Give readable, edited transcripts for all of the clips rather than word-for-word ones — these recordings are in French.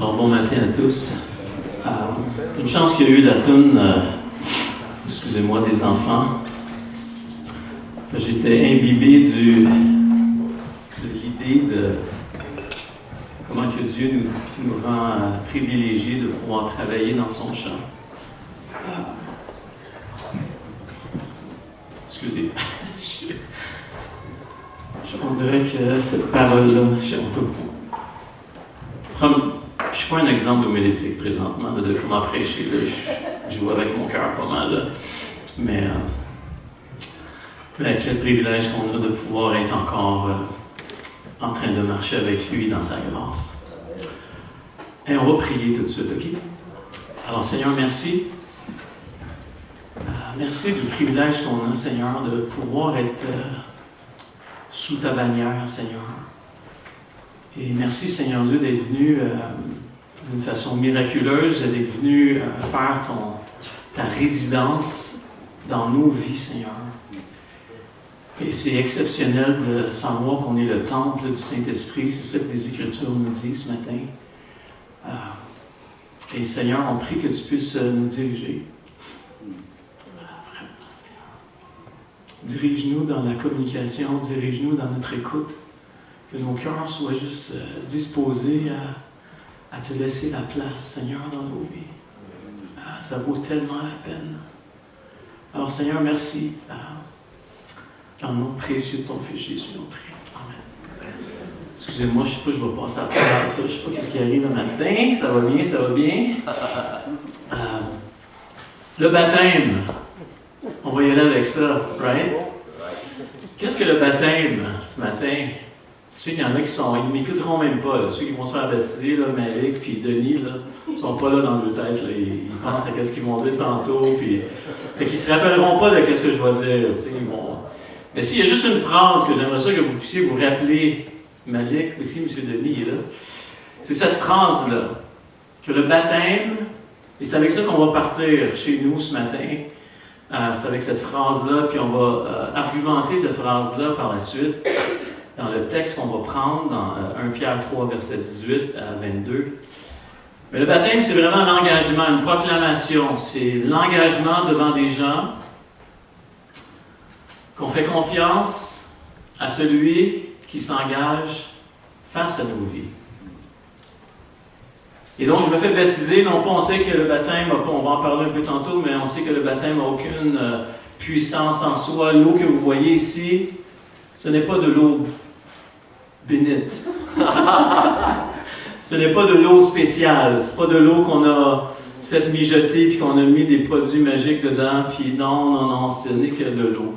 Alors, bon matin à tous. Une chance qu'il y a eu la toune, excusez-moi, des enfants. J'étais imbibé de l'idée de comment que Dieu nous rend privilégiés de pouvoir travailler dans son champ. Excusez. On dirait que cette parole-là, je ne suis pas un exemple homilétique présentement de comment prêcher. Là. Je joue avec mon cœur pas mal. Là. Mais quel privilège qu'on a de pouvoir être encore en train de marcher avec lui dans sa grâce. Et on va prier tout de suite, OK? Alors Seigneur, merci. Merci du privilège qu'on a, Seigneur, de pouvoir être sous ta bannière, Seigneur. Et merci, Seigneur Dieu, d'être venu d'une façon miraculeuse, d'être venu faire ta résidence dans nos vies, Seigneur. Et c'est exceptionnel de savoir qu'on est le temple du Saint-Esprit. C'est ça que les Écritures nous disent ce matin. Et Seigneur, on prie que tu puisses nous diriger. Dirige-nous dans la communication, dirige-nous dans notre écoute, que nos cœurs soient juste disposés à te laisser la place, Seigneur, dans nos vies. Ça vaut tellement la peine. Alors, Seigneur, merci. Dans le nom précieux de ton Fils Jésus, nous prions. Amen. Excusez-moi, je ne sais pas, je vais passer à travers ça. Je ne sais pas ce qui arrive le matin. Ça va bien, ça va bien. Le baptême. On va y aller avec ça, right? Qu'est-ce que le baptême ce matin? Je sais qu'il y en a qui ne m'écouteront même pas. Là. Ceux qui vont se faire baptiser, là, Malik puis Denis, ils ne sont pas là dans leur tête. Là. Ils pensent à ce qu'ils vont dire tantôt. Puis... Fait qu'ils ne se rappelleront pas de ce que je vais dire. Ils vont... Mais s'il y a juste une phrase que j'aimerais ça que vous puissiez vous rappeler, Malik, aussi M. Denis est là, c'est cette phrase-là, que le baptême, et c'est avec ça qu'on va partir chez nous ce matin, c'est avec cette phrase-là, puis on va argumenter cette phrase-là par la suite dans le texte qu'on va prendre dans 1 Pierre 3, verset 18 à 22. Mais le baptême, c'est vraiment l'engagement, une proclamation. C'est l'engagement devant des gens qu'on fait confiance à celui qui s'engage face à nos vies. Et donc, je me fais baptiser, non pas on sait que le baptême, on va en parler un peu tantôt, mais on sait que le baptême n'a aucune puissance en soi. L'eau que vous voyez ici, ce n'est pas de l'eau bénite. Ce n'est pas de l'eau spéciale. Ce n'est pas de l'eau qu'on a fait mijoter puis qu'on a mis des produits magiques dedans. Puis non, ce n'est que de l'eau.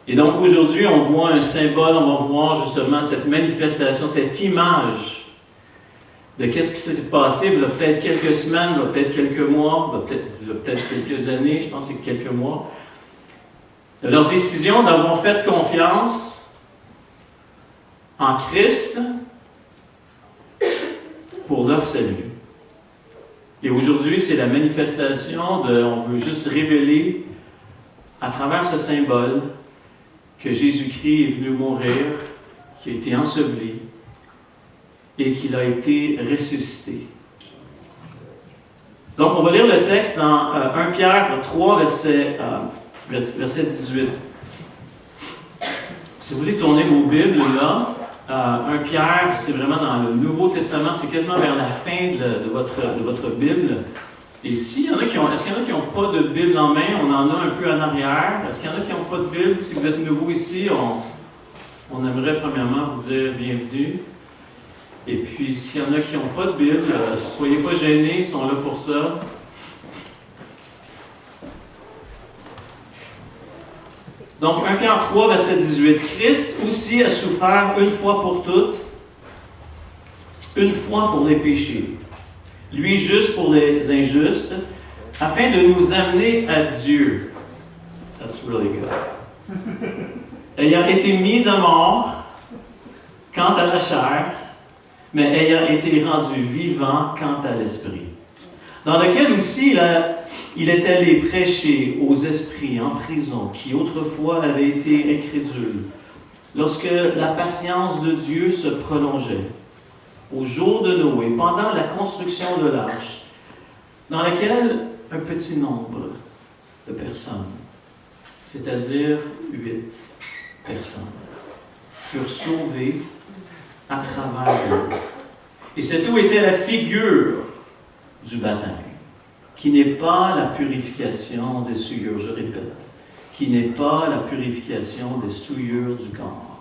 Et donc, aujourd'hui, on voit un symbole, on va voir justement cette manifestation, cette image de qu'est-ce qui s'est passé, il y a peut-être quelques semaines, il y a peut-être quelques mois, il y a peut-être quelques années, je pense que c'est quelques mois, de leur décision d'avoir fait confiance en Christ pour leur salut. Et aujourd'hui, c'est la manifestation on veut juste révéler à travers ce symbole que Jésus-Christ est venu mourir, qui a été enseveli, et qu'il a été ressuscité. Donc, on va lire le texte dans 1 Pierre 3, verset 18. Si vous voulez tourner vos Bibles, là, 1 Pierre, c'est vraiment dans le Nouveau Testament, c'est quasiment vers la fin de votre Bible. Et est-ce qu'il y en a qui n'ont pas de Bible en main? On en a un peu en arrière. Est-ce qu'il y en a qui n'ont pas de Bible? Si vous êtes nouveau ici, on aimerait premièrement vous dire bienvenue. Et puis, s'il y en a qui n'ont pas de Bible, ne soyez pas gênés, ils sont là pour ça. Donc, 1 Pierre 3, verset 18. Christ aussi a souffert une fois pour toutes, une fois pour les péchés, lui juste pour les injustes, afin de nous amener à Dieu. That's really good. Ayant été mis à mort quant à la chair, mais ayant été rendu vivant quant à l'esprit, dans lequel aussi il est allé prêcher aux esprits en prison, qui autrefois avaient été incrédules, lorsque la patience de Dieu se prolongeait, au jour de Noé, pendant la construction de l'arche, dans laquelle un petit nombre de personnes, c'est-à-dire 8 personnes, furent sauvées à travers l'eau. Et cette eau était la figure du baptême, qui n'est pas la purification des souillures, je répète, qui n'est pas la purification des souillures du corps,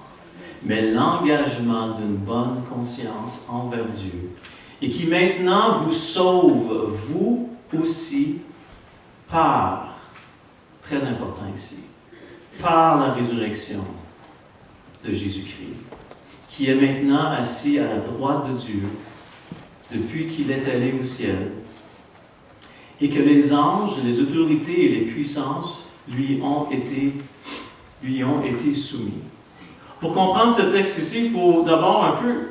mais l'engagement d'une bonne conscience envers Dieu, et qui maintenant vous sauve, vous aussi, par, très important ici, par la résurrection de Jésus-Christ, qui est maintenant assis à la droite de Dieu depuis qu'il est allé au ciel, et que les anges, les autorités et les puissances lui ont été soumis. Pour comprendre ce texte ici, il faut d'abord un peu,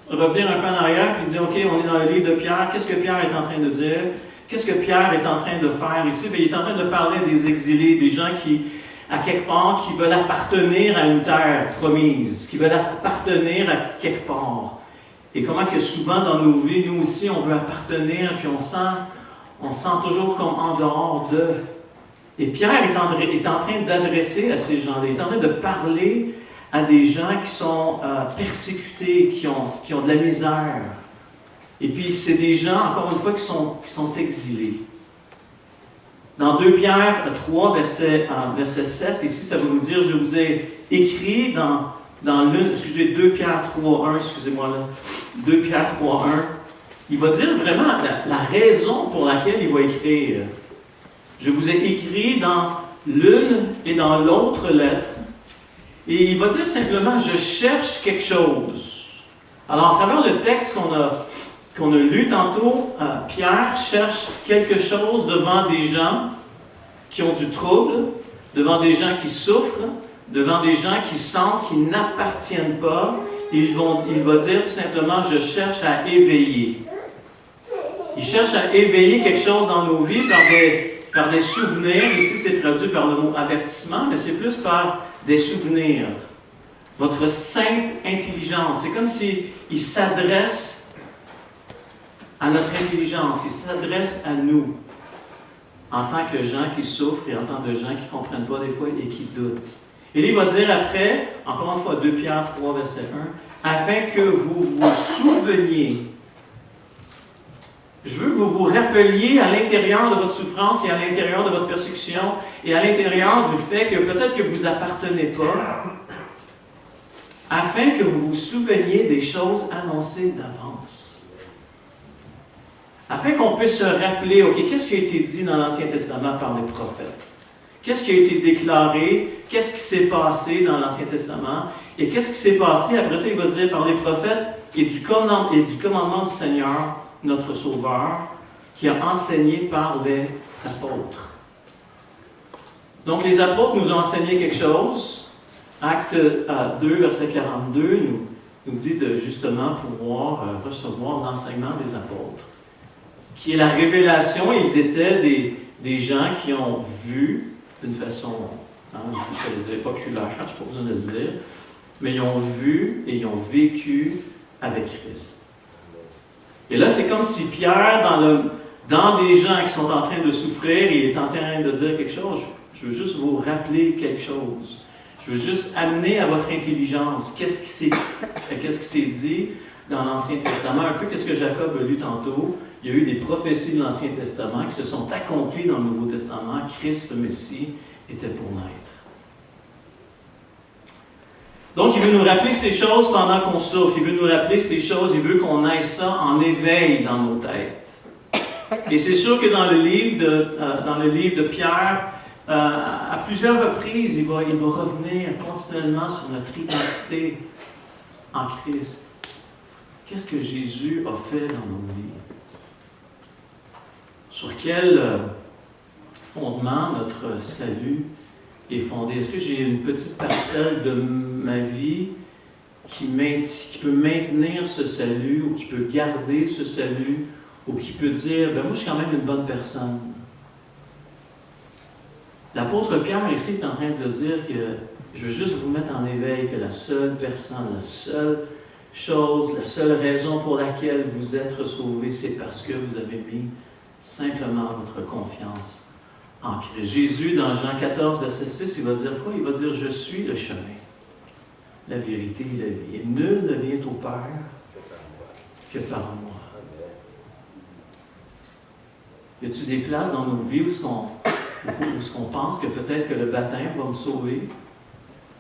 revenir un peu en arrière et dire, OK, on est dans le livre de Pierre, qu'est-ce que Pierre est en train de dire? Qu'est-ce que Pierre est en train de faire ici? Bien, il est en train de parler des exilés, des gens qui, à quelque part, qui veulent appartenir à une terre promise, qui veulent appartenir à quelque part. Et comment que souvent dans nos vies, nous aussi, on veut appartenir, puis on sent toujours comme en dehors de. Et Pierre est en train d'adresser à ces gens-là, il est en train de parler à des gens qui sont persécutés, qui ont de la misère. Et puis, c'est des gens, encore une fois, qui sont exilés. Dans 2 Pierre 3, verset 7, ici, ça va nous dire, je vous ai écrit dans 2 Pierre 3, 1, excusez-moi là, 2 Pierre 3, 1, il va dire vraiment la raison pour laquelle il va écrire. Je vous ai écrit dans l'une et dans l'autre lettre, et il va dire simplement, je cherche quelque chose. Alors, à travers le texte qu'on a lu tantôt, Pierre cherche quelque chose devant des gens qui ont du trouble, devant des gens qui souffrent, devant des gens qui sentent qu'ils n'appartiennent pas. Il va dire tout simplement, je cherche à éveiller. Il cherche à éveiller quelque chose dans nos vies par des souvenirs. Ici, c'est traduit par le mot avertissement, mais c'est plus par des souvenirs. Votre sainte intelligence. C'est comme s'il s'adresse à notre intelligence. Il s'adresse à nous en tant que gens qui souffrent et en tant que gens qui ne comprennent pas des fois et qui doutent. Et là, il va dire après, encore une fois, 2 Pierre 3, verset 1, afin que vous vous souveniez. Je veux que vous vous rappeliez à l'intérieur de votre souffrance et à l'intérieur de votre persécution et à l'intérieur du fait que peut-être que vous n'appartenez pas, afin que vous vous souveniez des choses annoncées d'avance. Afin qu'on puisse se rappeler, OK, qu'est-ce qui a été dit dans l'Ancien Testament par les prophètes? Qu'est-ce qui a été déclaré? Qu'est-ce qui s'est passé dans l'Ancien Testament? Et qu'est-ce qui s'est passé? Après ça, il va dire par les prophètes et du commandement du Seigneur, notre Sauveur, qui a enseigné par les apôtres. Donc, les apôtres nous ont enseigné quelque chose. Acte 2, verset 42, nous dit de justement pouvoir recevoir l'enseignement des apôtres, qui est la révélation. Ils étaient des gens qui ont vu d'une façon, ça les est oculaire, je n'ai pas besoin de le dire, mais ils ont vu et ils ont vécu avec Christ. Et là, c'est comme si Pierre, dans des gens qui sont en train de souffrir, il est en train de dire quelque chose. Je veux juste vous rappeler quelque chose. Je veux juste amener à votre intelligence qu'est-ce qui s'est dit dans l'Ancien Testament. Un peu qu'est-ce que Jacob a lu tantôt. Il y a eu des prophéties de l'Ancien Testament qui se sont accomplies dans le Nouveau Testament. Christ, le Messie, était pour naître. Donc, il veut nous rappeler ces choses pendant qu'on souffre. Il veut nous rappeler ces choses. Il veut qu'on ait ça en éveil dans nos têtes. Et c'est sûr que dans le livre de Pierre, à plusieurs reprises, il va revenir continuellement sur notre identité en Christ. Qu'est-ce que Jésus a fait dans nos vies? Sur quel fondement notre salut est fondé? Est-ce que j'ai une petite parcelle de ma vie qui peut maintenir ce salut, ou qui peut garder ce salut, ou qui peut dire, moi je suis quand même une bonne personne? L'apôtre Pierre ici est en train de dire que je veux juste vous mettre en éveil que la seule personne, la seule chose, la seule raison pour laquelle vous êtes sauvés, c'est parce que vous avez mis simplement votre confiance en Christ. Jésus, dans Jean 14, verset 6, il va dire quoi? Il va dire, je suis le chemin, la vérité et la vie. Et nul ne vient au Père que par moi. Y a-t-il des places dans nos vies où ce qu'on pense que peut-être que le baptême va me sauver?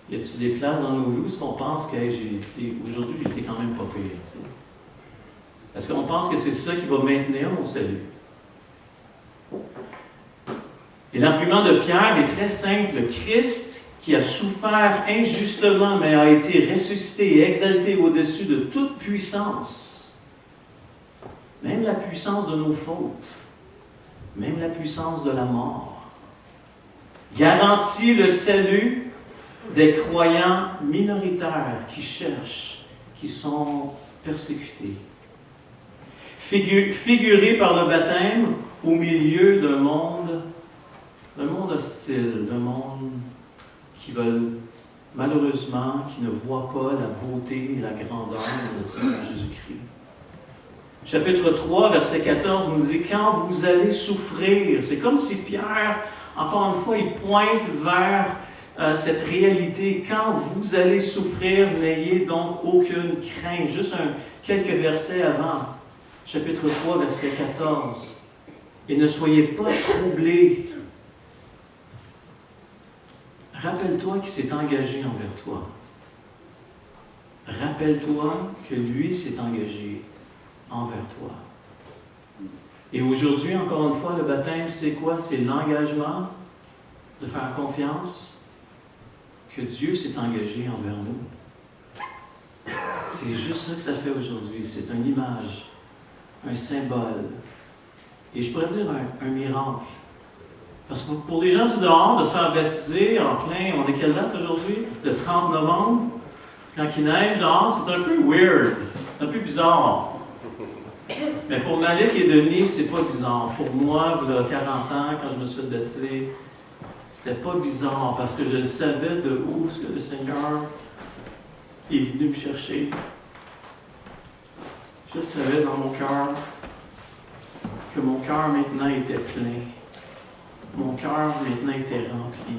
Y a-t-il des places dans nos vies où ce qu'on pense que aujourd'hui j'ai été quand même pas pire? Est-ce qu'on pense que c'est ça qui va maintenir mon salut? Et l'argument de Pierre est très simple. Le Christ, qui a souffert injustement, mais a été ressuscité et exalté au-dessus de toute puissance, même la puissance de nos fautes, même la puissance de la mort, garantit le salut des croyants minoritaires qui cherchent, qui sont persécutés. Figurés par le baptême au milieu d'un monde hostile, d'un monde qui veulent, malheureusement, qui ne voit pas la beauté et la grandeur de Seigneur Jésus-Christ. Chapitre 3, verset 14 nous dit « Quand vous allez souffrir », c'est comme si Pierre, encore une fois, il pointe vers cette réalité. « Quand vous allez souffrir, n'ayez donc aucune crainte. » Juste quelques versets avant. Chapitre 3, verset 14. « Et ne soyez pas troublés. » Rappelle-toi qu'il s'est engagé envers toi. Rappelle-toi que lui s'est engagé envers toi. Et aujourd'hui, encore une fois, le baptême, c'est quoi? C'est l'engagement de faire confiance que Dieu s'est engagé envers nous. C'est juste ça que ça fait aujourd'hui. C'est une image, un symbole. Et je pourrais dire un miracle. Parce que pour les gens du dehors, de se faire baptiser en plein, on est quelle date aujourd'hui? Le 30 novembre, quand il neige dehors, c'est un peu weird, c'est un peu bizarre. Mais pour Malik et Denis, c'est pas bizarre. Pour moi, il y a 40 ans, quand je me suis fait baptiser, c'était pas bizarre parce que je savais de où ce que le Seigneur est venu me chercher. Je savais dans mon cœur que mon cœur maintenant était plein. Mon cœur maintenant était rempli.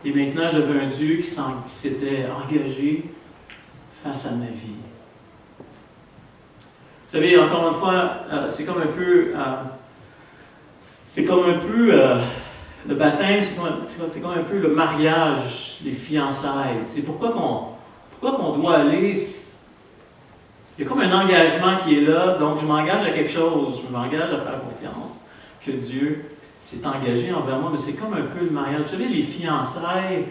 Et maintenant, j'avais un Dieu qui s'était engagé face à ma vie. Vous savez, encore une fois, c'est comme un peu le baptême, c'est comme un peu le mariage, les fiançailles. C'est pourquoi qu'on doit aller. Il y a comme un engagement qui est là, donc je m'engage à quelque chose, je m'engage à faire confiance que Dieu s'est engagé envers moi, mais c'est comme un peu le mariage. Vous savez, les fiançailles,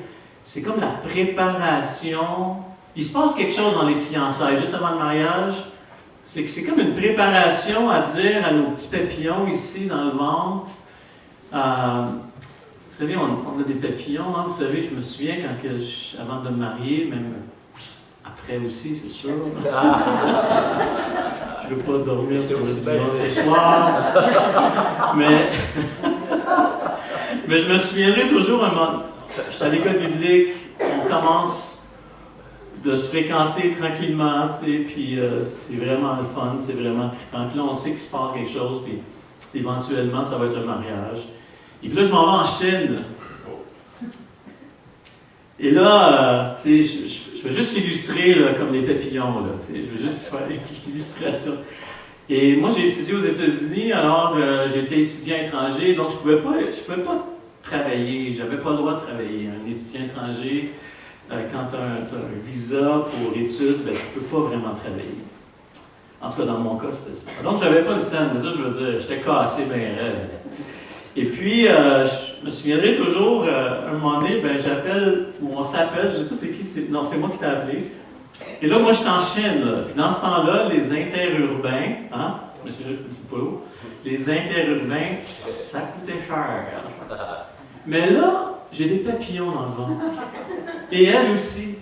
c'est comme la préparation. Il se passe quelque chose dans les fiançailles, juste avant le mariage. C'est comme une préparation à dire à nos petits papillons ici dans le ventre. Vous savez, on a des papillons, hein, vous savez, je me souviens avant de me marier, même après aussi, c'est sûr. Je ne veux pas dormir sur le divan ce soir. mais je me souviendrai toujours un moment. Je suis à l'école biblique, on commence de se fréquenter tranquillement, tu sais, puis c'est vraiment le fun, c'est vraiment trippant. Puis là, on sait qu'il se passe quelque chose, puis éventuellement, ça va être un mariage. Et puis là, je m'en vais en Chine. Et là, tu sais, je vais juste illustrer là, comme des papillons, là, tu sais, je vais juste faire une illustration. Et moi, j'ai étudié aux États-Unis, alors j'étais étudiant étranger, donc je pouvais pas travailler, j'avais pas le droit de travailler. Un étudiant étranger, quand tu as un visa pour études, ben, tu ne peux pas vraiment travailler. En tout cas, dans mon cas, c'était ça. Donc, je n'avais pas de scène, c'est ça, je veux dire, j'étais cassé bien raide. Et puis, je me souviendrai toujours, un moment donné, ben, j'appelle, ou on s'appelle, je ne sais pas c'est qui, non, c'est moi qui t'ai appelé. Et là, moi, je suis en Chine, là. Puis dans ce temps-là, les interurbains, hein, monsieur Polo, les interurbains, ça coûtait cher. Mais là, j'ai des papillons dans le ventre. Et elle aussi.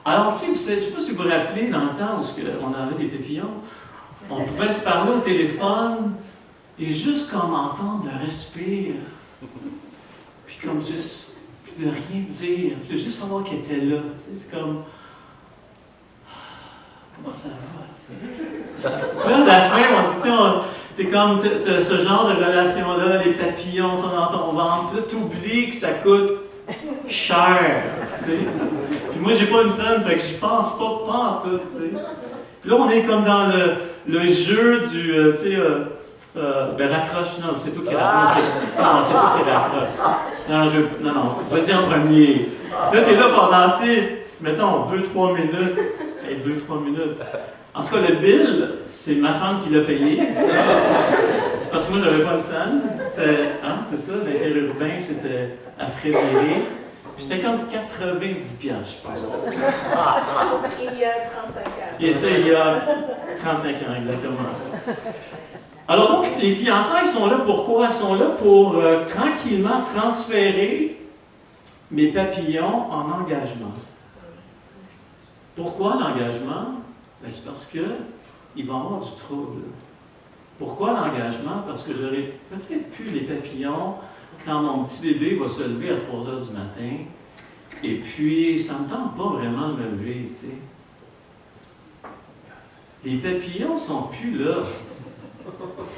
Alors, tu sais, je ne sais pas si vous vous rappelez, dans le temps où on avait des papillons, on pouvait se parler au téléphone et juste comme entendre le respire. Puis comme juste de rien dire. Puis juste savoir qu'elle était là. Tu sais, c'est comme... comment ça va, tu sais. Puis à la fin, on dit, tu sais, t'es comme, t'as ce genre de relation-là, les papillons sont dans ton ventre, puis là, t'oublies que ça coûte cher, tu sais. Puis moi, j'ai pas une scène, fait que j'y pense pas en tout, tu sais. Puis là, on est comme dans le jeu du, tu sais, raccroche, non, c'est toi qui raccroche. Non, c'est toi qui raccroche. Non, vas-y en premier. Là, t'es là pendant, tu sais, mettons, 2-3 minutes. Hey, 2-3 minutes. En tout cas, le bill, c'est ma femme qui l'a payé. Parce que moi, je n'avais pas de scène. C'était, c'est ça, l'interurbain, c'était à Frédéric. Puis c'était comme 90$, je pense. Il y a 35 ans. Et ça, il y a 35 ans, exactement. Alors donc, les fiançailles sont là pourquoi? Elles sont là pour tranquillement transférer mes papillons en engagement. Pourquoi l'engagement? Ben, c'est parce qu'il va y avoir du trouble. Pourquoi l'engagement? Parce que j'aurais peut-être plus les papillons quand mon petit bébé va se lever à 3 heures du matin. Et puis, ça ne me tente pas vraiment de me lever, tu sais. Les papillons ne sont plus là.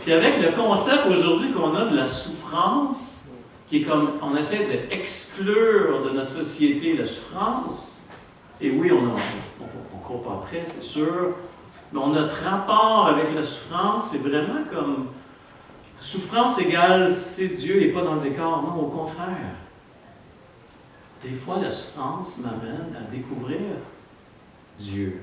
Puis avec le concept aujourd'hui qu'on a de la souffrance, qui est comme, on essaie d'exclure de notre société la souffrance, et oui, on ne court pas après, c'est sûr, mais notre rapport avec la souffrance, c'est vraiment comme souffrance égale, c'est Dieu n'est pas dans le décor. Non, au contraire. Des fois, la souffrance m'amène à découvrir Dieu.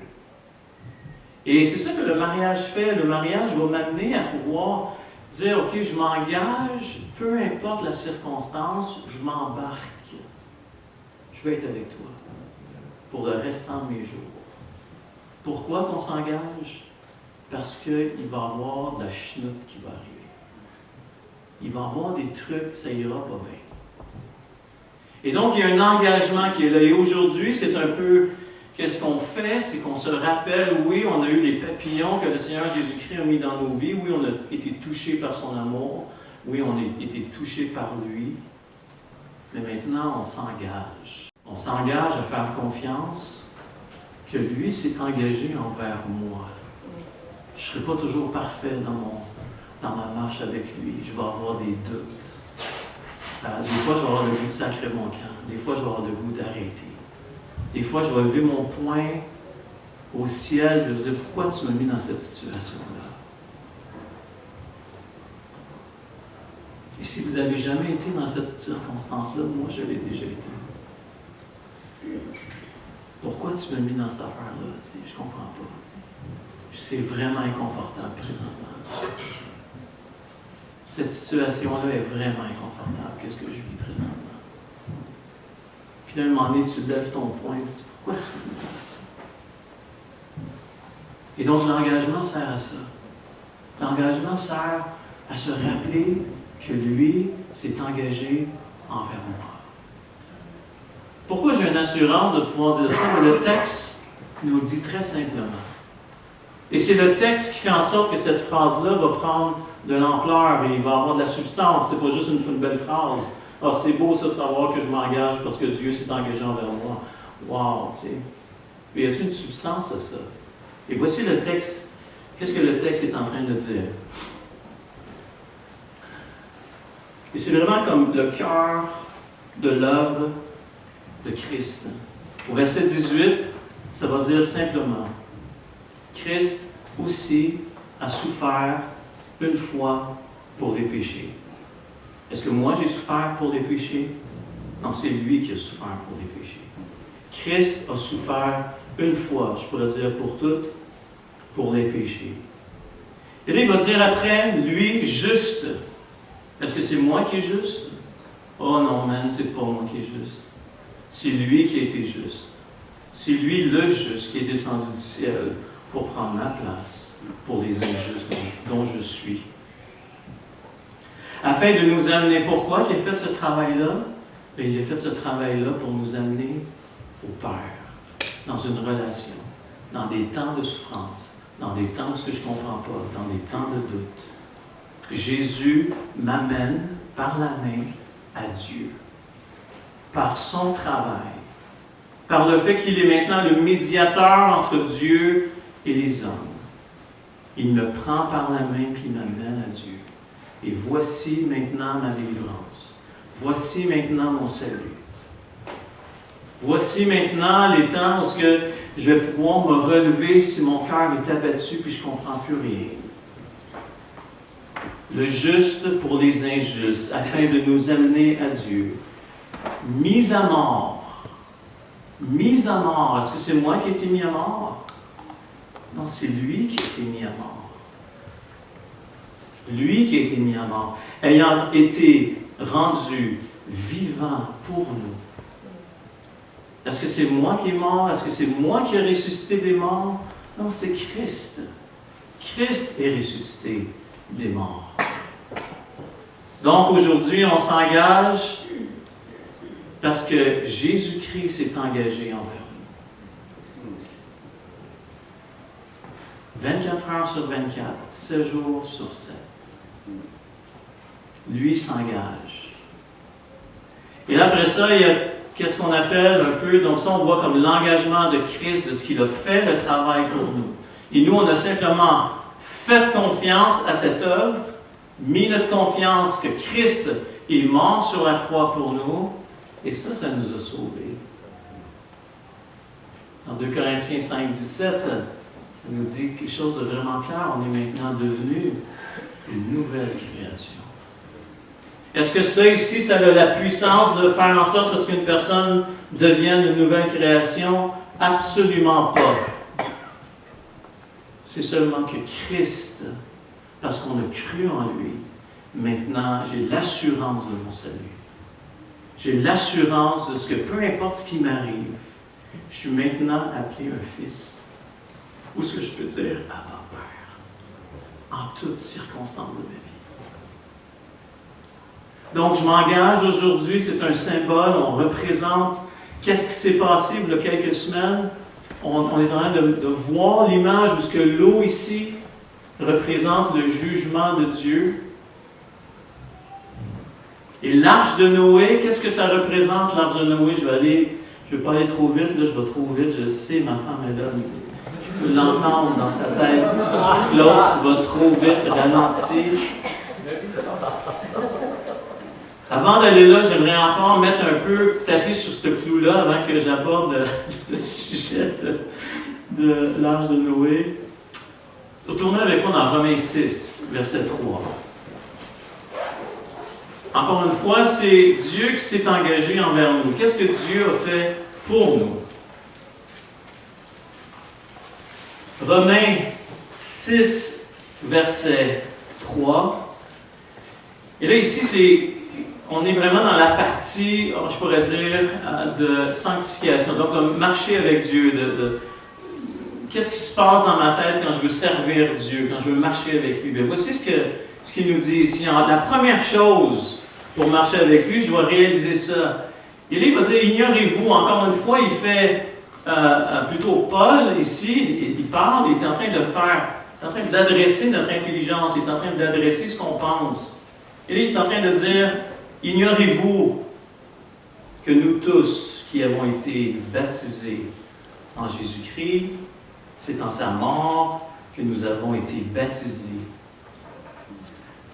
Et c'est ça que le mariage fait. Le mariage va m'amener à pouvoir dire, OK, je m'engage, peu importe la circonstance, je m'embarque. Je vais être avec toi pour le restant de mes jours. Pourquoi qu'on s'engage? Parce qu'il va y avoir de la chenoute qui va arriver. Il va y avoir des trucs, ça ira pas bien. Et donc, il y a un engagement qui est là. Et aujourd'hui, c'est un peu, qu'est-ce qu'on fait? C'est qu'on se rappelle, oui, on a eu les papillons que le Seigneur Jésus-Christ a mis dans nos vies. Oui, on a été touchés par son amour. Oui, on a été touchés par lui. Mais maintenant, on s'engage. On s'engage à faire confiance que lui s'est engagé envers moi. Je ne serai pas toujours parfait dans ma marche avec lui. Je vais avoir des doutes. Des fois, je vais avoir le goût de sacrer mon camp. Des fois, je vais avoir le goût d'arrêter. Des fois, je vais lever mon poing au ciel et je vais dire, pourquoi tu m'as mis dans cette situation-là? Et si vous n'avez jamais été dans cette circonstance-là, moi, je l'ai déjà été. Pourquoi tu m'as mis dans cette affaire-là? Je ne comprends pas. C'est vraiment inconfortable présentement. Cette situation-là est vraiment inconfortable. Qu'est-ce que je vis présentement? Puis à un moment donné, tu lèves ton poing et tu dis, pourquoi tu m'as mis dans ça? Et donc l'engagement sert à ça. L'engagement sert à se rappeler que lui s'est engagé envers moi. Pourquoi j'ai une assurance de pouvoir dire ça? Le texte nous dit très simplement. Et c'est le texte qui fait en sorte que cette phrase-là va prendre de l'ampleur et il va avoir de la substance. C'est pas juste une belle phrase. Ah, c'est beau ça de savoir que je m'engage parce que Dieu s'est engagé envers moi. Wow, tu sais. Mais y a-t-il une substance à ça? Et voici le texte. Qu'est-ce que le texte est en train de dire? Et c'est vraiment comme le cœur de l'œuvre de Christ. Au verset 18, ça va dire simplement, Christ aussi a souffert une fois pour les péchés. Est-ce que moi j'ai souffert pour les péchés? Non, c'est lui qui a souffert pour les péchés. Christ a souffert une fois, je pourrais dire pour toutes, pour les péchés. Et là, il va dire après, lui, juste. Est-ce que c'est moi qui est juste? Oh non, man, c'est pas moi qui est juste. C'est lui qui a été juste. C'est lui le juste qui est descendu du ciel pour prendre ma place pour les injustes dont je suis. Afin de nous amener, pourquoi il a fait ce travail-là? Bien, il a fait ce travail-là pour nous amener au Père, dans une relation, dans des temps de souffrance, dans des temps où je ne comprends pas, dans des temps de doute. Jésus m'amène par la main à Dieu, par son travail, par le fait qu'il est maintenant le médiateur entre Dieu et les hommes. Il me prend par la main puis m'amène à Dieu. Et voici maintenant ma délivrance. Voici maintenant mon salut. Voici maintenant les temps où je vais pouvoir me relever si mon cœur est abattu puis je ne comprends plus rien. Le juste pour les injustes, afin de nous amener à Dieu. Mis à mort. Mis à mort. Est-ce que c'est moi qui ai été mis à mort? Non, c'est lui qui a été mis à mort. Lui qui a été mis à mort, ayant été rendu vivant pour nous. Est-ce que c'est moi qui est mort? Est-ce que c'est moi qui ai ressuscité des morts? Non, c'est Christ. Christ est ressuscité des morts. Donc aujourd'hui, on s'engage parce que Jésus-Christ s'est engagé envers nous. 24 heures sur 24, 7 jours sur 7. Lui s'engage. Et là, après ça, il y a qu'est-ce qu'on appelle un peu, donc ça on voit comme l'engagement de Christ, de ce qu'il a fait le travail pour nous. Et nous, on a simplement fait confiance à cette œuvre, mis notre confiance que Christ est mort sur la croix pour nous, et ça nous a sauvés. Dans 2 Corinthiens 5, 17, ça nous dit quelque chose de vraiment clair. On est maintenant devenu une nouvelle création. Est-ce que ça ici, ça a la puissance de faire en sorte qu'une personne devienne une nouvelle création? Absolument pas. C'est seulement que Christ, parce qu'on a cru en lui, maintenant j'ai l'assurance de mon salut. J'ai l'assurance de ce que peu importe ce qui m'arrive, je suis maintenant appelé un fils. Ou ce que je peux dire, Abba Père, en toutes circonstances de ma vie. Donc, je m'engage aujourd'hui, c'est un symbole, on représente qu'est-ce qui s'est passé il y a quelques semaines. On est en train de voir l'image où ce que l'eau ici représente le jugement de Dieu. Et l'arche de Noé, qu'est-ce que ça représente, l'arche de Noé? Je ne vais pas aller trop vite, là, je vais trop vite, je sais, ma femme est là, je peux l'entendre dans sa tête. L'autre, tu vas trop vite, ralentir. Avant d'aller là, j'aimerais encore mettre un peu, taper sur ce clou-là avant que j'aborde le sujet de l'arche de Noé. Retournez avec moi dans Romains 6, verset 3. Encore une fois, c'est Dieu qui s'est engagé envers nous. Qu'est-ce que Dieu a fait pour nous? Romains 6, verset 3. Et là, ici, on est vraiment dans la partie, je pourrais dire, de sanctification. Donc, de marcher avec Dieu, qu'est-ce qui se passe dans ma tête quand je veux servir Dieu, quand je veux marcher avec lui? Bien, voici ce qu'il nous dit ici. La première chose pour marcher avec lui, je dois réaliser ça. Et là, il va dire, ignorez-vous. Encore une fois, il fait plutôt Paul ici, il parle, il est en train de faire, il est en train d'adresser notre intelligence, il est en train d'adresser ce qu'on pense. Et là, il est en train de dire, ignorez-vous que nous tous qui avons été baptisés en Jésus-Christ, c'est en sa mort que nous avons été baptisés.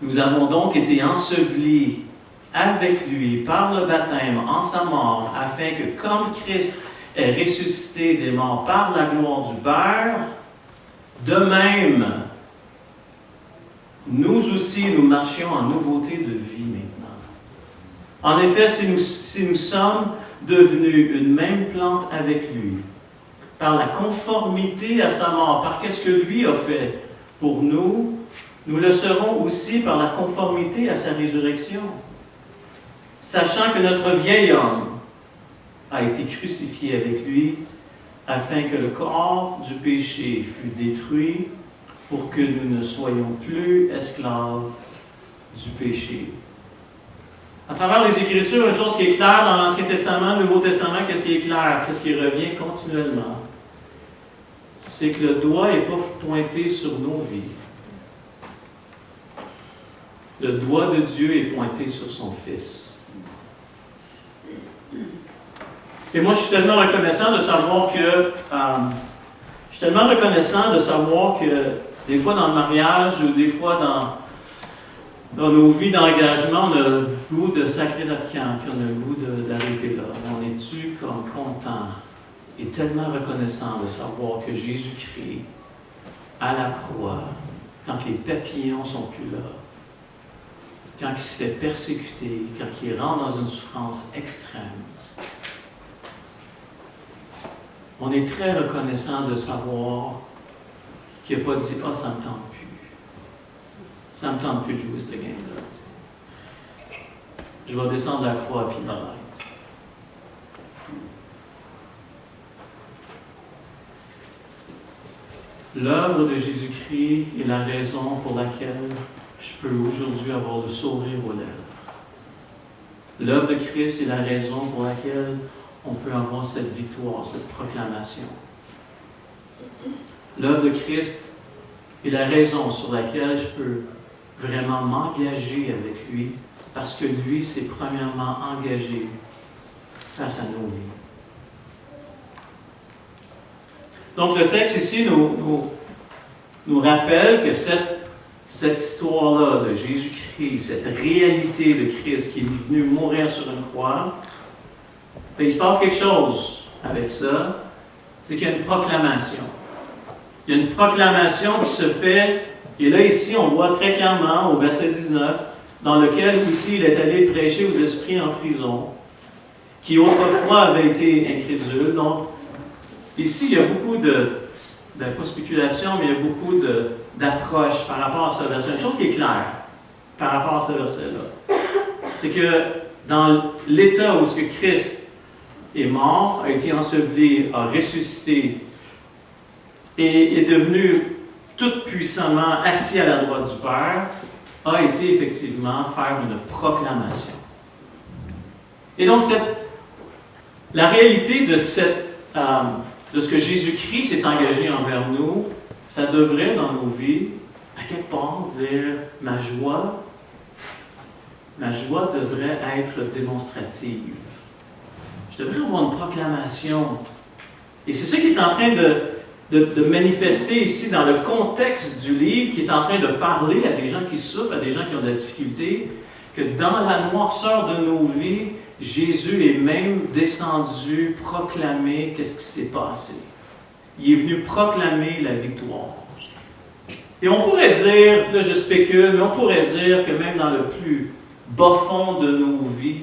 Nous avons donc été ensevelis avec lui par le baptême en sa mort, afin que comme Christ est ressuscité des morts par la gloire du Père, de même, nous aussi, nous marchions en nouveauté de vie maintenant. En effet, si nous sommes devenus une même plante avec lui, par la conformité à sa mort, par qu'est-ce que lui a fait pour nous, nous le serons aussi par la conformité à sa résurrection. Sachant que notre vieil homme a été crucifié avec lui, afin que le corps du péché fût détruit, pour que nous ne soyons plus esclaves du péché. À travers les Écritures, une chose qui est claire dans l'Ancien Testament, le Nouveau Testament, qu'est-ce qui est clair, qu'est-ce qui revient continuellement? C'est que le doigt n'est pas pointé sur nos vies. Le doigt de Dieu est pointé sur son Fils. Et moi, je suis tellement reconnaissant de savoir que Je suis tellement reconnaissant de savoir que des fois dans le mariage ou des fois dans nos vies d'engagement, on a le goût de sacrer notre camp, puis on a le goût d'arrêter là. On est-tu comme content et tellement reconnaissant de savoir que Jésus-Christ, à la croix, quand les papillons sont plus là, quand il se fait persécuter, quand il rentre dans une souffrance extrême, on est très reconnaissant de savoir qu'il n'a pas dit « Ah, ça ne me tente plus. Ça ne me tente plus de jouer cette game-là. Je vais descendre la croix puis m'arrête. » L'œuvre de Jésus-Christ est la raison pour laquelle je peux aujourd'hui avoir le sourire aux lèvres. L'œuvre de Christ est la raison pour laquelle on peut avoir cette victoire, cette proclamation. L'œuvre de Christ est la raison sur laquelle je peux vraiment m'engager avec lui, parce que lui s'est premièrement engagé face à nos vies. Donc le texte ici nous rappelle que cette histoire-là de Jésus-Christ, cette réalité de Christ qui est venu mourir sur une croix, il se passe quelque chose avec ça, c'est qu'il y a une proclamation. Il y a une proclamation qui se fait, et là ici on voit très clairement au verset 19, dans lequel aussi il est allé prêcher aux esprits en prison, qui autrefois avaient été incrédules. Donc ici il y a beaucoup pas spéculation, mais il y a beaucoup d'approches par rapport à ce verset. Une chose qui est claire par rapport à ce verset-là, c'est que dans l'état où ce que Christ est mort, a été enseveli, a ressuscité et est devenu tout puissamment assis à la droite du Père, a été effectivement faire une proclamation. Et donc, la réalité de ce que Jésus-Christ s'est engagé envers nous, ça devrait, dans nos vies, à quelque part, dire ma joie devrait être démonstrative. Je devrais avoir une proclamation. Et c'est ça qui est en train de manifester ici dans le contexte du livre, qui est en train de parler à des gens qui souffrent, à des gens qui ont de la difficulté, que dans la noirceur de nos vies, Jésus est même descendu proclamer qu'est-ce qui s'est passé. Il est venu proclamer la victoire. Et on pourrait dire, là je spécule, mais on pourrait dire que même dans le plus bas fond de nos vies,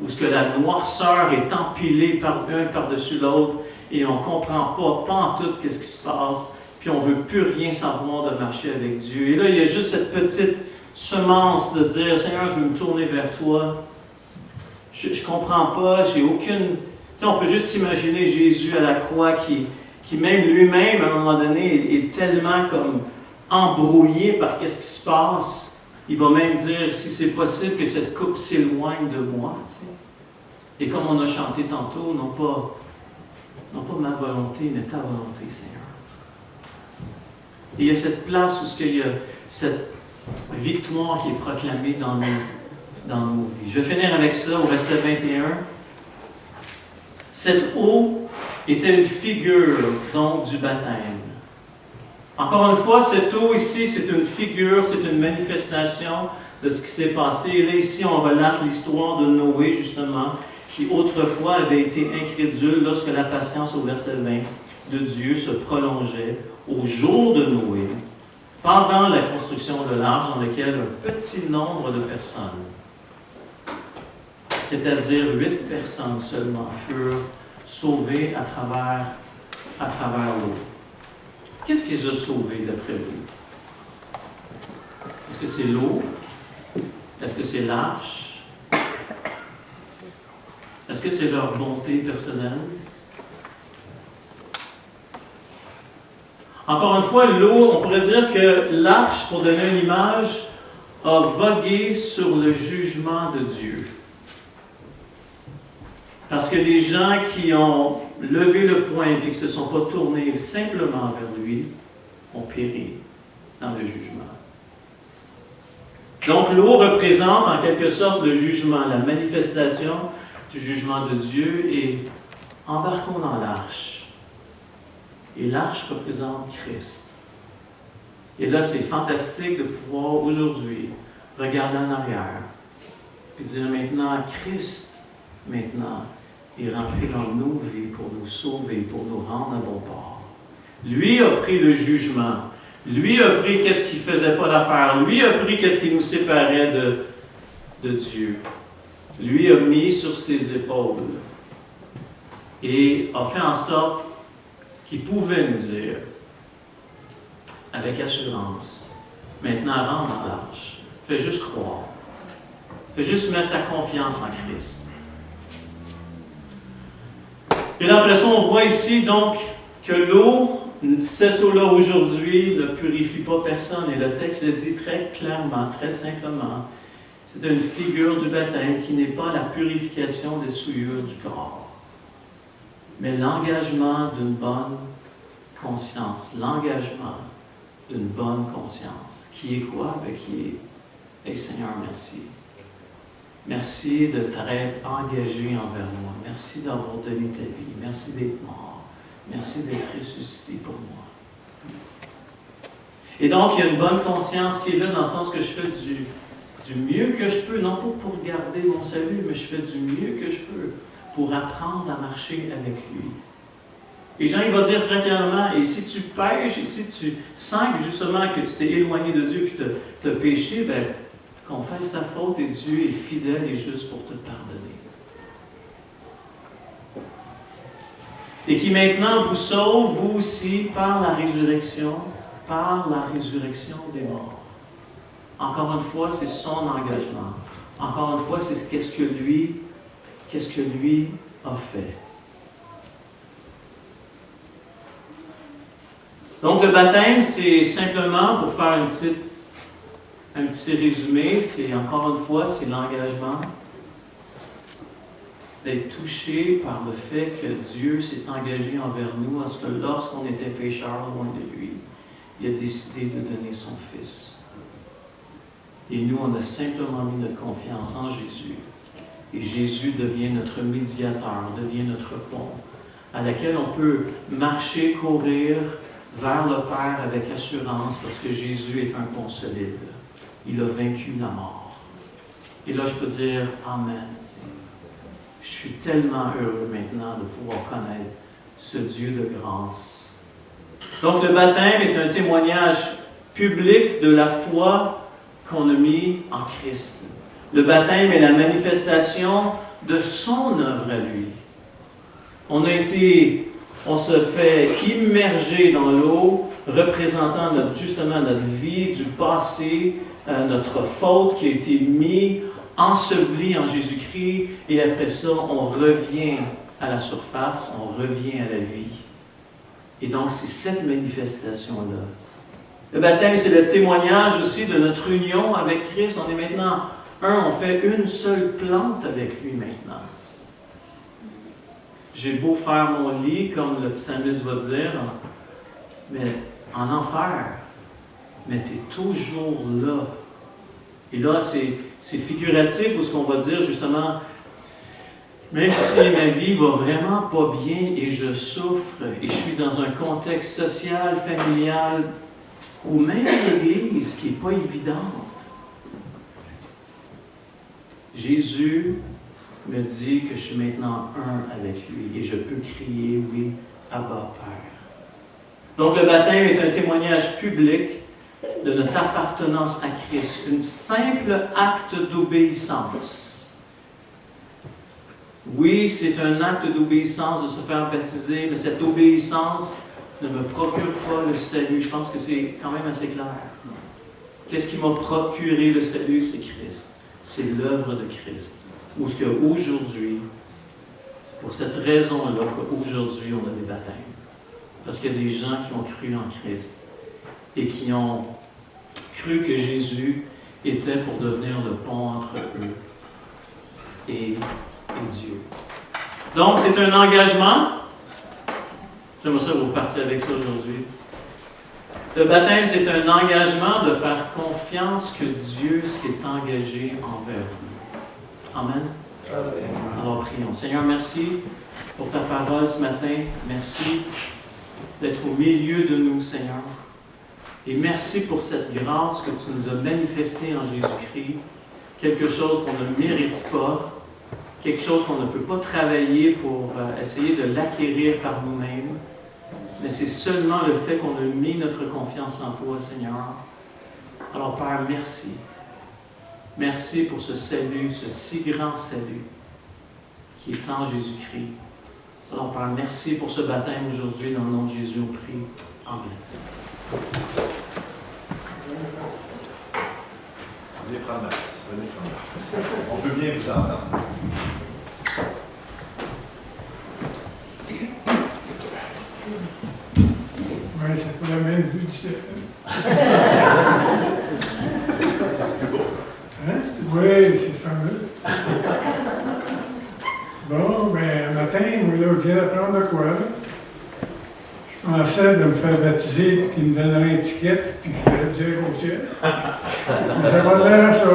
où ce que la noirceur est empilée un par-dessus l'autre, et on ne comprend pas en tout qu'est-ce qui se passe, puis on ne veut plus rien savoir de marcher avec Dieu. Et là, il y a juste cette petite semence de dire, Seigneur, je veux me tourner vers toi. Je ne comprends pas, j'ai aucune... Tu sais, on peut juste s'imaginer Jésus à la croix qui même lui-même, à un moment donné, est tellement comme embrouillé par qu'est-ce qui se passe. Il va même dire, si c'est possible que cette coupe s'éloigne de moi. Tu sais. Et comme on a chanté tantôt, non pas ma volonté, mais ta volonté, Seigneur. Et il y a cette place où il y a cette victoire qui est proclamée dans nos vies. Je vais finir avec ça au verset 21. Cette eau était une figure donc du baptême. Encore une fois, cette eau ici, c'est une figure, c'est une manifestation de ce qui s'est passé. Et là, ici, on relate l'histoire de Noé, justement, qui autrefois avait été incrédule lorsque la patience, au verset 20, de Dieu se prolongeait au jour de Noé, pendant la construction de l'arche dans laquelle un petit nombre de personnes, c'est-à-dire 8 personnes seulement, furent sauvées à travers l'eau. Qu'est-ce qui les a sauvés d'après vous? Est-ce que c'est l'eau? Est-ce que c'est l'arche? Est-ce que c'est leur bonté personnelle? Encore une fois, l'eau, on pourrait dire que l'arche, pour donner une image, a vogué sur le jugement de Dieu. Parce que les gens qui ont levé le poing et qui ne se sont pas tournés simplement vers lui ont péri dans le jugement. Donc l'eau représente en quelque sorte le jugement, la manifestation du jugement de Dieu, et embarquons dans l'arche. Et l'arche représente Christ. Et là, c'est fantastique de pouvoir aujourd'hui regarder en arrière et dire maintenant, Christ, maintenant, est rentré dans nos vies pour nous sauver, pour nous rendre à bon port. Lui a pris le jugement. Lui a pris qu'est-ce qui ne faisait pas l'affaire. Lui a pris qu'est-ce qui nous séparait de Dieu. Lui a mis sur ses épaules et a fait en sorte qu'il pouvait nous dire, avec assurance, maintenant rentre dans l'arche. Fais juste croire. Fais juste mettre ta confiance en Christ. Et là, après ça, on voit ici donc que l'eau, cette eau-là aujourd'hui, ne purifie pas personne. Et le texte le dit très clairement, très simplement. C'est une figure du baptême qui n'est pas la purification des souillures du corps, mais l'engagement d'une bonne conscience. L'engagement d'une bonne conscience. Qui est quoi? Ben, qui est, hey Seigneur, merci. Merci de t'être engagé envers moi. Merci d'avoir donné ta vie. Merci d'être mort. Merci d'être ressuscité pour moi. Et donc, il y a une bonne conscience qui est là dans le sens que je fais du mieux que je peux, non pas pour garder mon salut, mais je fais du mieux que je peux pour apprendre à marcher avec lui. Et Jean, il va dire très clairement, et si tu pêches, et si tu sens justement que tu t'es éloigné de Dieu et que tu as péché, ben, confesse ta faute et Dieu est fidèle et juste pour te pardonner. Et qui maintenant vous sauve, vous aussi, par la résurrection des morts. Encore une fois, c'est son engagement. Encore une fois, c'est qu'est-ce que lui a fait. Donc, le baptême, c'est simplement, pour faire un petit résumé, c'est encore une fois, c'est l'engagement d'être touché par le fait que Dieu s'est engagé envers nous, parce que lorsqu'on était pécheurs loin de lui, il a décidé de donner son Fils. Et nous, on a simplement mis notre confiance en Jésus. Et Jésus devient notre médiateur, devient notre pont, à laquelle on peut marcher, courir vers le Père avec assurance, parce que Jésus est un pont solide. Il a vaincu la mort. Et là, je peux dire Amen. Je suis tellement heureux maintenant de pouvoir connaître ce Dieu de grâce. Donc, le baptême est un témoignage public de la foi qu'on a mis en Christ. Le baptême est la manifestation de son œuvre à lui. On se fait immerger dans l'eau, représentant justement notre vie du passé, notre faute qui a été mise, ensevelie en Jésus-Christ, et après ça, on revient à la surface, on revient à la vie. Et donc, c'est cette manifestation-là. Le baptême, c'est le témoignage aussi de notre union avec Christ. On est maintenant on fait une seule plante avec lui maintenant. J'ai beau faire mon lit, comme le psalmiste va dire, mais en enfer, mais tu es toujours là. Et là, c'est figuratif, ou ce qu'on va dire justement, même si ma vie va vraiment pas bien et je souffre, et je suis dans un contexte social, familial, ou même l'Église qui n'est pas évidente, Jésus me dit que je suis maintenant un avec lui et je peux crier oui, Abba Père. Donc le baptême est un témoignage public de notre appartenance à Christ, un simple acte d'obéissance. Oui, c'est un acte d'obéissance de se faire baptiser, mais cette obéissance ne me procure pas le salut. Je pense que c'est quand même assez clair. Qu'est-ce qui m'a procuré le salut? C'est Christ. C'est l'œuvre de Christ. Ou ce qu'aujourd'hui, c'est pour cette raison-là qu'aujourd'hui on a des baptêmes. Parce qu'il y a des gens qui ont cru en Christ et qui ont cru que Jésus était pour devenir le pont entre eux et Dieu. Donc, c'est un engagement. J'aimerais ça vous repartir avec ça aujourd'hui. Le baptême, c'est un engagement de faire confiance que Dieu s'est engagé envers nous. Amen. Alors, prions. Seigneur, merci pour ta parole ce matin. Merci d'être au milieu de nous, Seigneur. Et merci pour cette grâce que tu nous as manifestée en Jésus-Christ, quelque chose qu'on ne mérite pas, quelque chose qu'on ne peut pas travailler pour essayer de l'acquérir par nous-mêmes, mais c'est seulement le fait qu'on a mis notre confiance en toi, Seigneur. Alors, Père, merci. Merci pour ce salut, ce si grand salut qui est en Jésus-Christ. Alors, Père, merci pour ce baptême aujourd'hui. Dans le nom de Jésus, on prie. Amen. Venez prendre ma place. Venez prendre ma place. On peut bien vous entendre. Oui, c'est pas la même vue du ciel. C'est plus beau. Hein? Oui, c'est fameux. Bon, ben, un matin, moi, là, je viens d'apprendre de quoi, là? Je pensais de me faire baptiser pour qu'il me donnerait une étiquette, puis je vais dire au ciel. J'avais pas l'air à ça.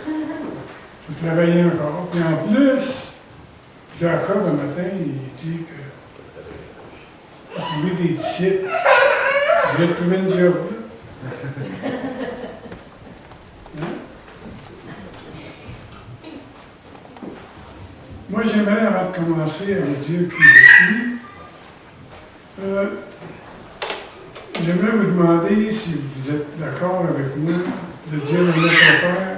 Il faut travailler encore. Puis en plus, Jacob, un matin, il dit que faut trouver des disciples. Je vais trouver une job, là. Hein? Moi, j'aimerais, avant de commencer à vous dire qui je suis, j'aimerais vous demander si vous êtes d'accord avec moi de dire à notre Père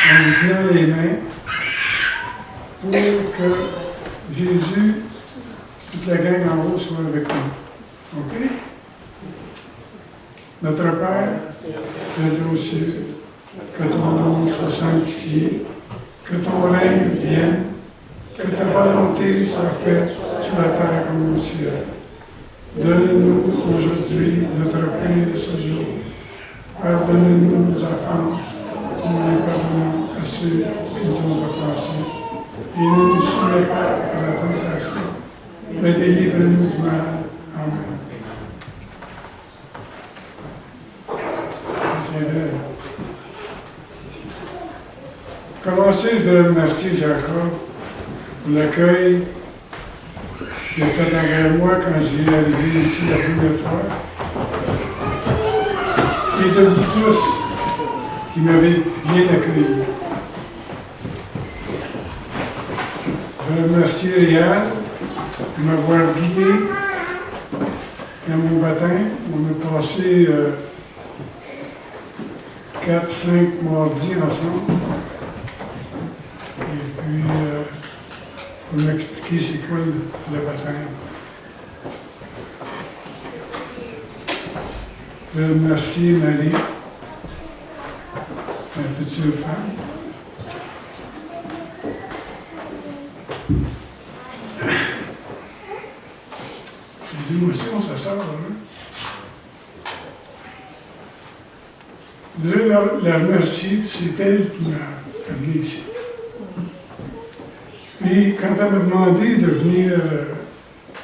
en nous tenant les mains pour que Jésus, toute la gang en haut, soit avec nous. OK? Notre Père, qui es aux cieux, que ton nom soit sanctifié, que ton règne vienne, que ta volonté soit faite sur la terre comme au ciel. Donne-nous aujourd'hui notre pain de ce jour. Pardonne-nous nos offenses, comme nous les pardonnons à ceux qui nous ont offensés. Et ne nous soumets pas à la tentation, mais délivre-nous du mal. Amen. C'est vrai. Commencez, je voudrais remercier Jacob pour l'accueil qu'il a fait envers moi quand je l'ai arrivé ici la première fois. Et de vous tous qui m'avez bien accueilli. Je remercie Réal de m'avoir guidé dans mon baptême. On a passé 4-5 mardis ensemble. Et puis, pour m'expliquer c'est quoi le baptême. Je remercie Marie, ma future femme. Les émotions, ça sort, hein? Je voudrais la remercier, c'est elle qui m'a amené ici. Puis, quand elle m'a demandé de venir,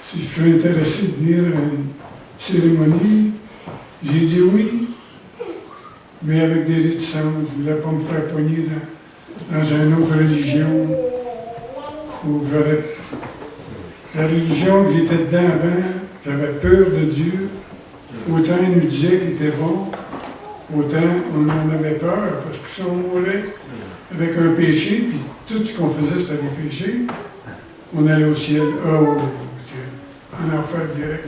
si je suis intéressé de venir à une cérémonie, j'ai dit oui, mais avec des réticences. Je ne voulais pas me faire pogner dans une autre religion où j'aurais. La religion que j'étais dedans avant, j'avais peur de Dieu. Autant il nous disait qu'il était bon, autant on en avait peur, parce que si on mourait avec un péché, puis tout ce qu'on faisait, c'était des péchés, on allait au ciel, en enfer direct.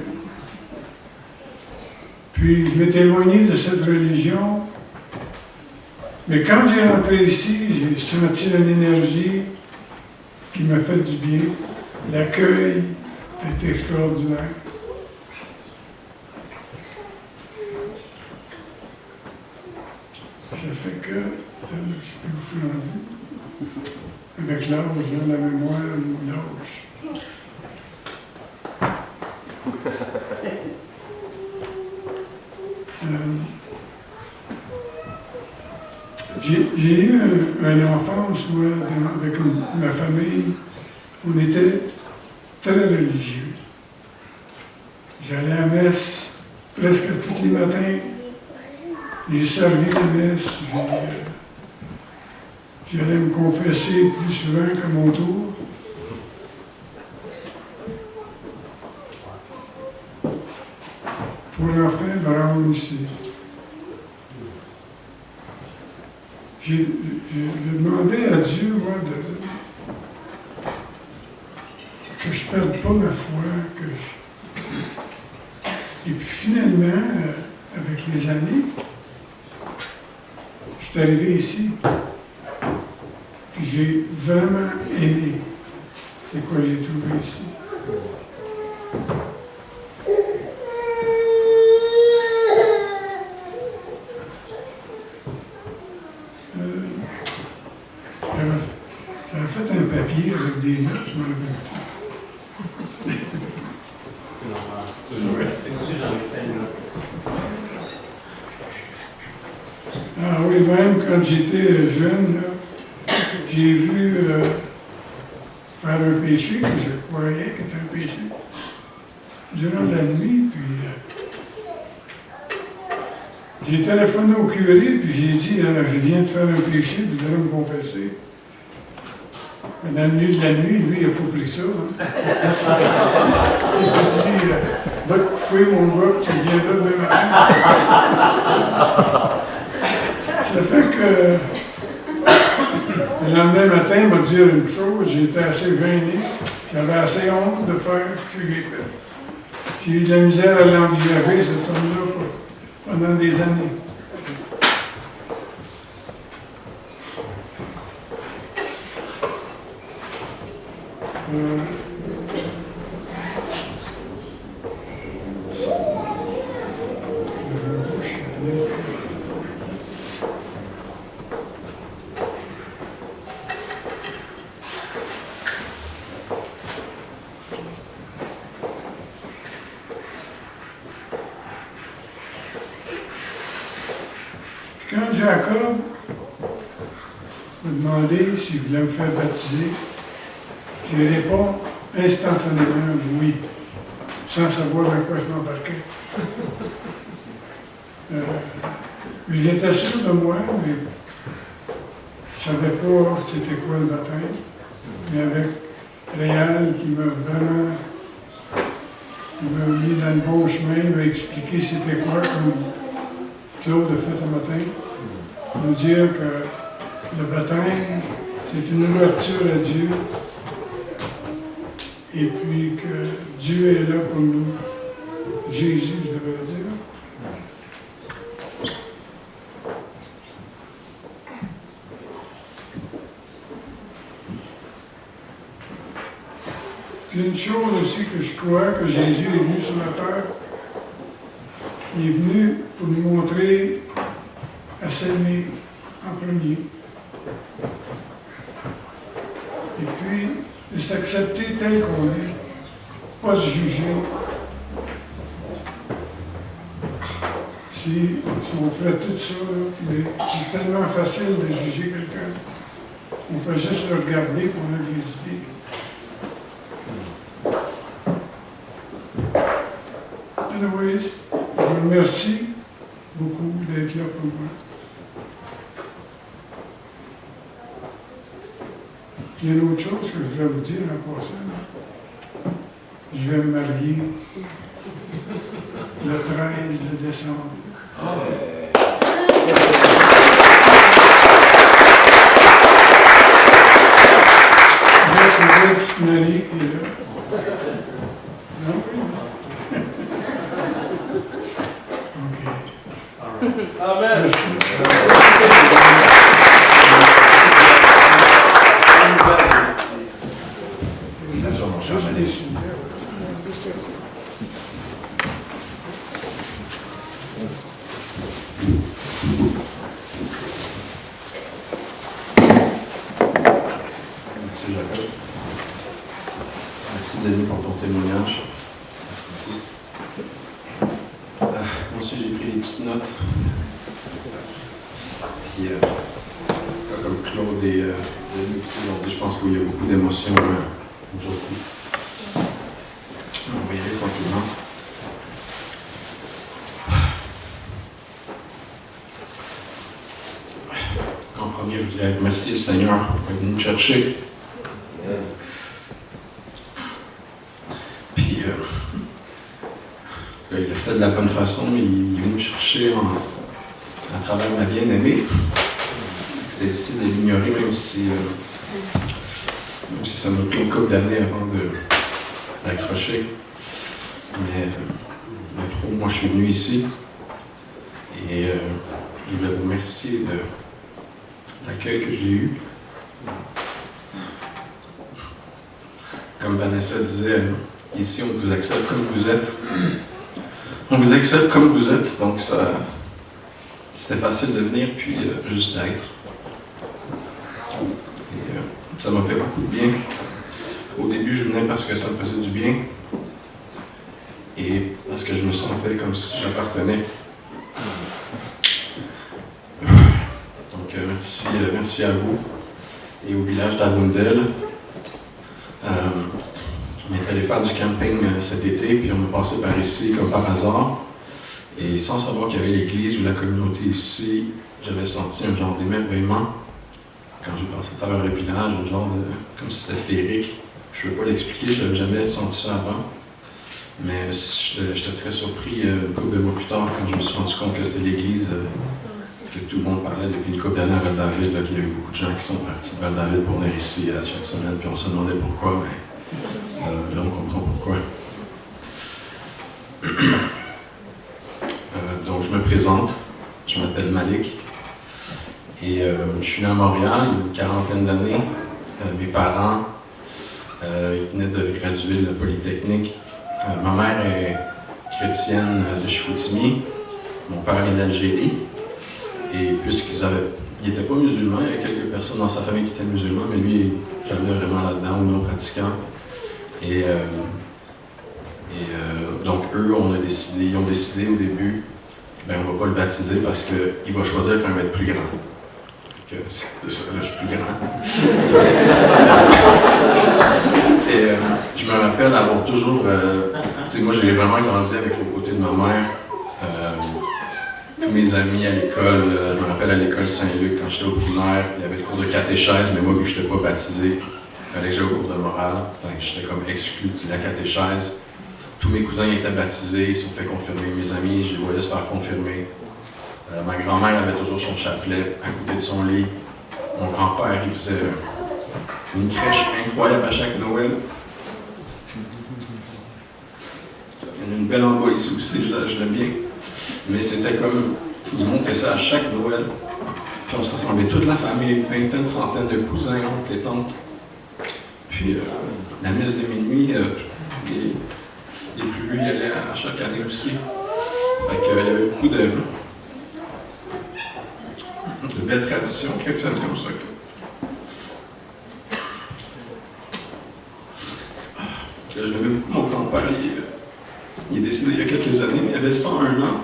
Puis je m'étais éloigné de cette religion, mais quand j'ai rentré ici, j'ai senti une énergie qui m'a fait du bien. L'accueil est extraordinaire. Ça fait que, je ne sais plus où je suis rendu. Avec l'âge, la mémoire, l'âge. J'ai eu une enfance, moi, avec ma famille. On était très religieux. J'allais à la messe presque tous les matins. J'ai servi la messe. J'allais me confesser plus souvent qu'à mon tour. pour enfin me rendre ici. J'ai demandé à Dieu, moi, que je ne perde pas ma foi, Et puis finalement, avec les années, je suis arrivé ici. Puis j'ai vraiment aimé c'est quoi j'ai trouvé ici. J'avais fait un papier avec des notes, je m'en rappelle plus. C'est normal. Toujours. C'est aussi, j'en ai fait une note. Ah oui, même quand j'étais jeune, là, j'ai vu faire un péché que je croyais que c'était un péché. Durant la nuit, puis j'ai téléphoné au curé, puis j'ai dit, je viens de faire un péché, vous allez me confesser. Mais dans le milieu de la nuit, lui, il n'a pas pris ça. Hein. Il m'a dit, va te coucher, mon gars, tu viendras demain matin. Ça fait que le lendemain matin, il m'a dit une chose, j'étais assez gêné, j'avais assez honte de faire ce que j'ai fait. J'ai eu de la misère à l'envisager, cet homme-là, pendant des années. Quand Jacob m'a demandé s'il voulait me faire baptiser, j'ai répondu instantanément oui, sans savoir dans quoi je m'embarquais. J'étais sûr de moi, mais je ne savais pas c'était quoi le baptême. Mais avec Réal qui m'a vraiment mis dans le bon chemin, m'a expliqué c'était quoi, comme Claude a fait un matin, nous dire que le baptême, c'est une ouverture à Dieu, et puis que Dieu est là pour nous. Jésus, je devrais dire. Puis une chose aussi que je crois, que Jésus est venu sur la terre, il est venu pour nous montrer à s'aimer en premier. Et puis, de s'accepter tel qu'on est, pas se juger. Si on ferait tout ça, c'est tellement facile de juger quelqu'un. On fait juste le regarder pour on a des idées. Anyways, je vous remercie beaucoup d'être là pour moi. Il y a une autre chose que je voudrais vous dire en passant. Je vais me marier le 13 de décembre. Avec une petite Marie qui est là. Non? Amen. Juste des signes. Merci Jacob. Merci Denis pour ton témoignage. Moi aussi j'ai pris des petites notes. Puis comme Claude et Denis aussi l'ont dit, je pense qu'il y a beaucoup d'émotions aujourd'hui. On va y aller tranquillement. En premier, je voudrais remercier le Seigneur pour être venu me chercher. Puis, cas, il l'a fait de la bonne façon. Il est venu me chercher à travers ma bien-aimée. C'était difficile de l'ignorer, même si ça m'a pris une couple d'années avant d'accrocher. Mais trop, moi, je suis venu ici et je voulais vous remercier de l'accueil que j'ai eu. Comme Vanessa disait, ici, on vous accepte comme vous êtes. On vous accepte comme vous êtes, donc c'était facile de venir, puis juste d'être. Et ça m'a fait beaucoup de bien. Au début, je venais parce que ça me faisait du bien et parce que je me sentais comme si j'appartenais. Donc, merci à vous et au village d'Arundel. On est allé faire du camping cet été, puis on est passé par ici comme par hasard. Et sans savoir qu'il y avait l'église ou la communauté ici, j'avais senti un genre d'émerveillement quand j'ai passé à travers le village, un genre de, comme si c'était féerique. Je ne peux pas l'expliquer, je n'avais jamais senti ça avant. Mais j'étais très surpris une couple de mois plus tard quand je me suis rendu compte que c'était l'église que tout le monde parlait depuis une couple d'années à Val-David, qu'il y a eu beaucoup de gens qui sont partis de Val-David pour venir ici chaque semaine, puis on se demandait pourquoi, mais là on comprend pourquoi. Donc je me présente, je m'appelle Malik, et je suis né à Montréal il y a une quarantaine d'années. Mes parents ils venaient de graduer de la Polytechnique. Ma mère est chrétienne de Chicoutimi, mon père est d'Algérie. Et puisqu'ils n'étaient pas musulmans, il y avait quelques personnes dans sa famille qui étaient musulmans, mais lui, jamais vraiment là-dedans ou non pratiquant. Et donc eux, ils ont décidé au début, on ne va pas le baptiser parce qu'il va choisir quand il va être plus grand. C'est ça, là, je suis plus grand. Et je me rappelle avoir toujours, moi j'ai vraiment grandi avec le côté de ma mère. Tous mes amis à l'école, je me rappelle à l'école Saint-Luc, quand j'étais au primaire, il y avait le cours de catéchèse, mais moi, vu que je n'étais pas baptisé, il fallait que j'aille au cours de morale. Enfin, j'étais comme exclu de la catéchèse. Tous mes cousins étaient baptisés, ils se sont fait confirmer. Mes amis, je les voyais se faire confirmer. Ma grand-mère avait toujours son chapelet à côté de son lit. Mon grand-père, il faisait une crèche incroyable à chaque Noël. Il y a une belle en bas ici aussi, je l'aime bien. Mais c'était comme, ils montraient ça à chaque Noël. Puis on se rassemblait toute la famille, une vingtaine, trentaine de cousins, oncles et tantes. Puis la messe de minuit, les plus vieux y allaient à chaque année aussi. Fait qu'il y avait beaucoup de belles traditions chrétiennes comme ça. J'aimais beaucoup mon grand-père. Il est décédé il y a quelques années, mais il avait 101 ans.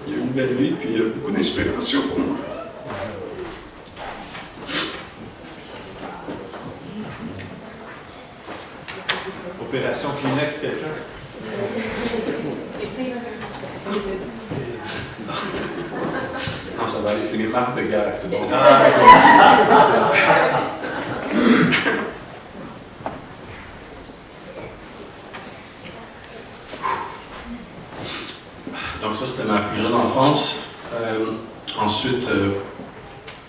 Il a eu une belle vie, puis il a beaucoup d'inspiration pour moi. Opération Kleenex, quelqu'un? Non, ça va aller, c'est mes marques de guerre, c'est bon. Donc ça, c'était ma plus jeune enfance. Ensuite,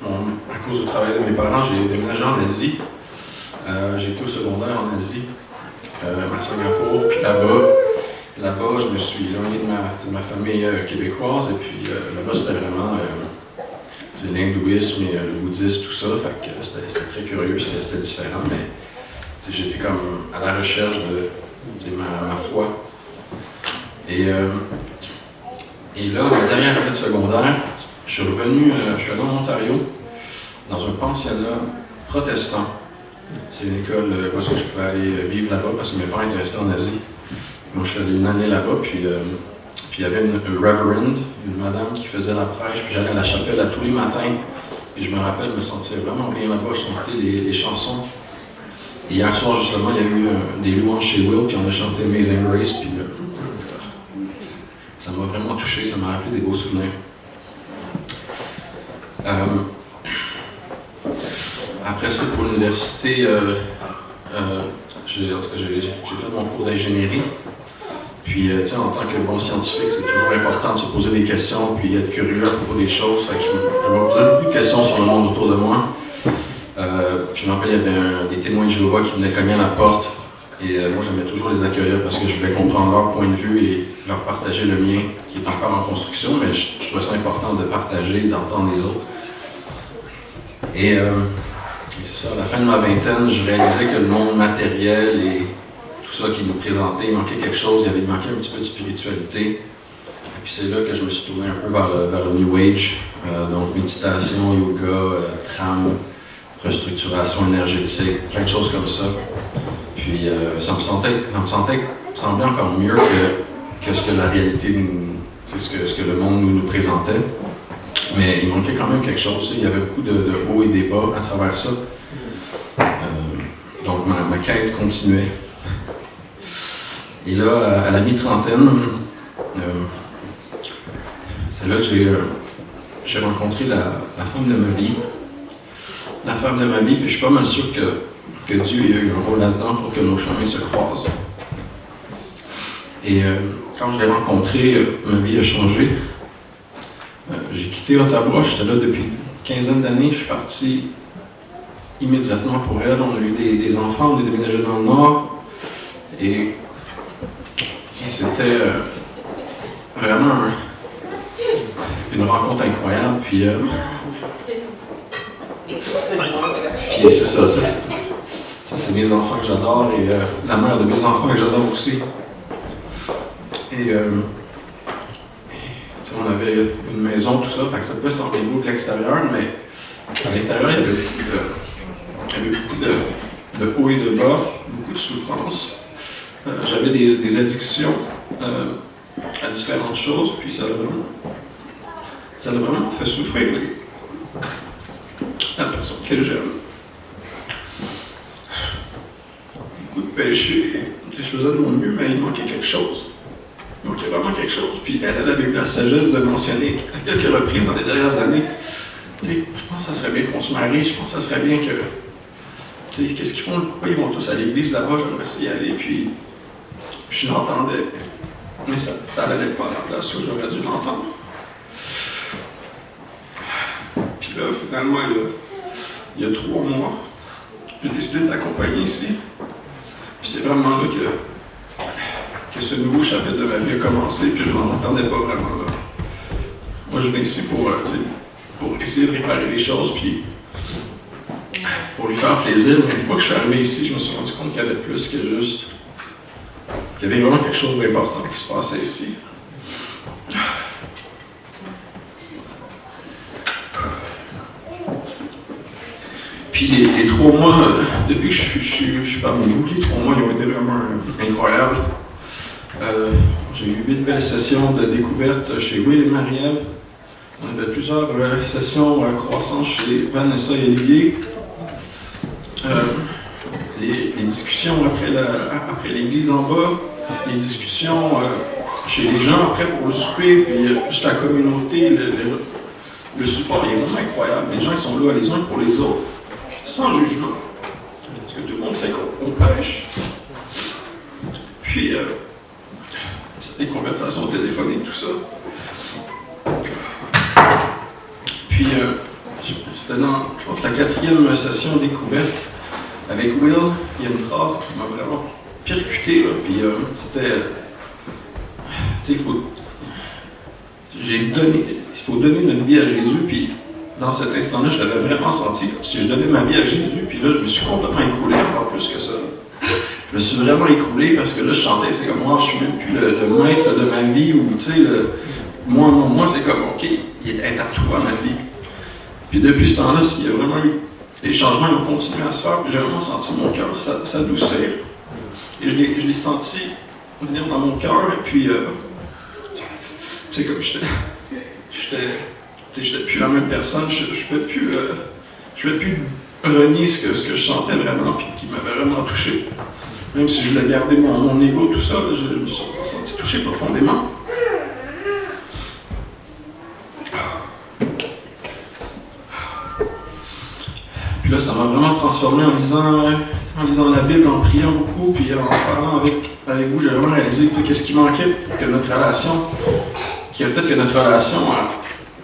à cause du travail de mes parents, j'ai déménagé en Asie. J'ai été au secondaire en Asie, à Singapour, puis là-bas, je me suis éloigné de ma famille québécoise, et puis là-bas, c'était vraiment l'hindouisme et le bouddhisme, tout ça, fait que c'était très curieux, c'était différent, mais j'étais comme à la recherche de ma foi. Et là, ma dernière année de secondaire, je suis allé en Ontario, dans un pensionnat protestant. C'est une école où je pouvais aller vivre là-bas parce que mes parents étaient restés en Asie. Moi, je suis allé une année là-bas, puis il y avait une reverend, une madame qui faisait la prêche, puis j'allais à la chapelle à tous les matins. Et je me rappelle, je me sentais vraiment bien là-bas, je chantais les chansons. Et hier soir, justement, il y a eu des louanges chez Will, puis on a chanté Amazing Grace, puis ça m'a vraiment touché, ça m'a rappelé des beaux souvenirs. Après ça, pour l'université, j'ai fait mon cours d'ingénierie. Puis, tu sais, en tant que bon scientifique, c'est toujours important de se poser des questions, puis être curieux à propos des choses. Fait que je me posais beaucoup de questions sur le monde autour de moi. Je me rappelle, il y avait des témoins de Jéhovah qui venaient cogner à la porte. Et moi, j'aimais toujours les accueillir parce que je voulais comprendre leur point de vue et leur partager le mien, qui est encore en construction, mais je trouvais ça important de partager et d'entendre les autres. Et c'est ça, à la fin de ma vingtaine, je réalisais que le monde matériel et tout ça qui nous présentait, il manquait quelque chose, il manquait un petit peu de spiritualité. Et puis c'est là que je me suis tourné un peu vers le New Age, donc méditation, yoga, tram, restructuration énergétique, plein de choses comme ça. Puis ça me semblait encore mieux que ce que la réalité ce que le monde nous présentait. Mais il manquait quand même quelque chose. Il y avait beaucoup de hauts et des bas à travers ça. Donc ma quête continuait. Et là, à la mi-trentaine, c'est là que j'ai rencontré la femme de ma vie. La femme de ma vie, puis je suis pas mal sûr que Dieu a eu un rôle là-dedans pour que nos chemins se croisent. Et quand je l'ai rencontrée, ma vie a changé. J'ai quitté Ottawa, j'étais là depuis une quinzaine d'années, je suis parti immédiatement pour elle. On a eu des enfants, on est déménagé dans le Nord. Et c'était vraiment une rencontre incroyable. Puis c'est ça c'est mes enfants que j'adore et la mère de mes enfants que j'adore aussi. Et on avait une maison, tout ça, fait que ça peut sembler beau de l'extérieur, mais à l'intérieur, il y avait beaucoup de hauts et de bas, beaucoup de souffrances. J'avais des addictions à différentes choses, puis ça a vraiment fait souffrir la personne que j'aime. Beaucoup de péchés, je faisais de mon mieux, mais il manquait quelque chose. Donc, il y a vraiment quelque chose. Puis elle avait eu la sagesse de mentionner à quelques reprises dans les dernières années. Je pense que ça serait bien qu'on se marie, je pense que ça serait bien que. Qu'est-ce qu'ils font? Pourquoi ils vont tous à l'église là-bas? J'aimerais y aller. Puis je l'entendais. Mais ça n'allait pas à la place où j'aurais dû l'entendre. Puis là, finalement, il y a 3 mois, j'ai décidé de l'accompagner ici. Puis c'est vraiment là que ce nouveau chapitre de ma vie a commencé, puis je m'en attendais pas vraiment là. Moi, je viens ici pour essayer de réparer les choses, puis pour lui faire plaisir. Mais une fois que je suis arrivé ici, je me suis rendu compte qu'il y avait plus que juste. Il y avait vraiment quelque chose d'important qui se passait ici. Puis les 3 mois, depuis que je suis parmi vous, les 3 mois, ils ont été vraiment incroyables. J'ai eu 8 belles sessions de découverte chez Will et Marie-Ève. On a fait plusieurs sessions croissantes chez Vanessa et Olivier. Les discussions après l'église en bas, les discussions chez les gens après pour le souper, puis juste la communauté, le support est vraiment incroyable. Les gens ils sont là les uns pour les autres, sans jugement. Parce que tout le monde sait qu'on pêche. Puis, les conversations téléphoniques, tout ça. Puis, c'était dans, je pense, la 4e session découverte avec Will. Il y a une phrase qui m'a vraiment percuté, là, puis c'était, tu sais, il faut donner notre vie à Jésus, puis dans cet instant-là, je l'avais vraiment senti comme si je donnais ma vie à Jésus, puis là, je me suis complètement écroulé, encore plus que ça. Je me suis vraiment écroulé parce que là, je chantais, c'est comme moi, je suis même plus le maître de ma vie, ou tu sais, moi, c'est comme, OK, il est à toi, ma vie. Puis depuis ce temps-là, il y a vraiment eu, les changements ont continué à se faire, puis j'ai vraiment senti mon cœur s'adoucir. Et je l'ai senti venir dans mon cœur, et puis, tu sais, comme j'étais plus la même personne, je ne pouvais plus renier ce que je sentais vraiment, puis qui m'avait vraiment touché. Même si je voulais garder mon ego, tout ça, là, je me suis senti touché profondément. Puis là, ça m'a vraiment transformé en disant, en lisant la Bible, en priant beaucoup, puis en parlant avec vous, j'ai vraiment réalisé qu'est-ce qui manquait pour que notre relation, qui a fait que notre relation,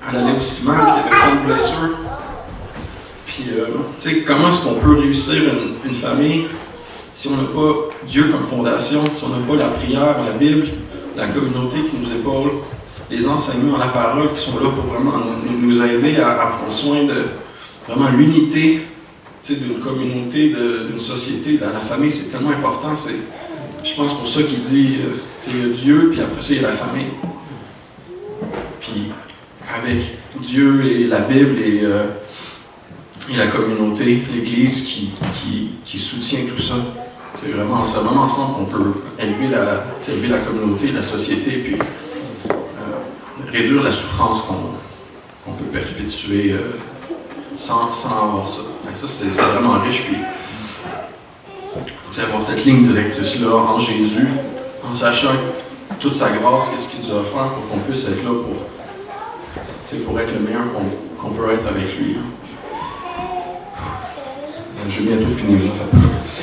elle allait aussi mal, qu'il y avait plein de blessures. Puis, comment est-ce qu'on peut réussir une famille si on n'a pas Dieu comme fondation, si on n'a pas la prière, la Bible, la communauté qui nous épaule, les enseignements, la parole qui sont là pour vraiment nous aider à prendre soin de vraiment l'unité d'une communauté, d'une société. Dans la famille, c'est tellement important. Je pense pour ça qu'il dit il y a Dieu, puis après ça, il y a la famille. Puis avec Dieu et la Bible et la communauté, l'Église qui soutient tout ça, c'est vraiment ensemble qu'on peut élever la communauté, la société, puis réduire la souffrance qu'on peut perpétuer sans avoir ça. Ça, c'est vraiment riche. Puis, avoir cette ligne directrice-là en Jésus, en sachant toute sa grâce, qu'est-ce qu'il nous a offert pour qu'on puisse être là pour être le meilleur qu'on peut être avec lui. Je vais bientôt finir, Merci.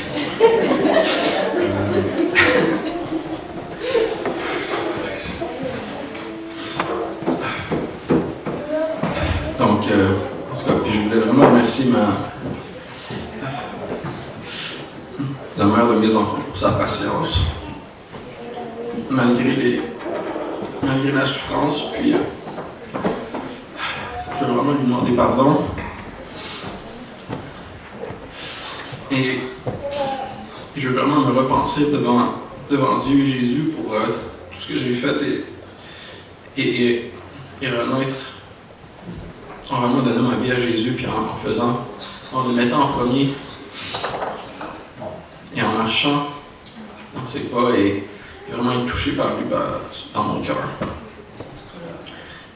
Donc, en tout cas, puis je voulais vraiment remercier la mère de mes enfants pour sa patience, malgré la souffrance. Puis, je veux vraiment lui demander pardon. Et je veux vraiment me repentir devant Dieu et Jésus pour tout ce que j'ai fait et renaître en vraiment donnant ma vie à Jésus, puis en le mettant en premier et en marchant dans ses pas et vraiment être touché par lui dans mon cœur.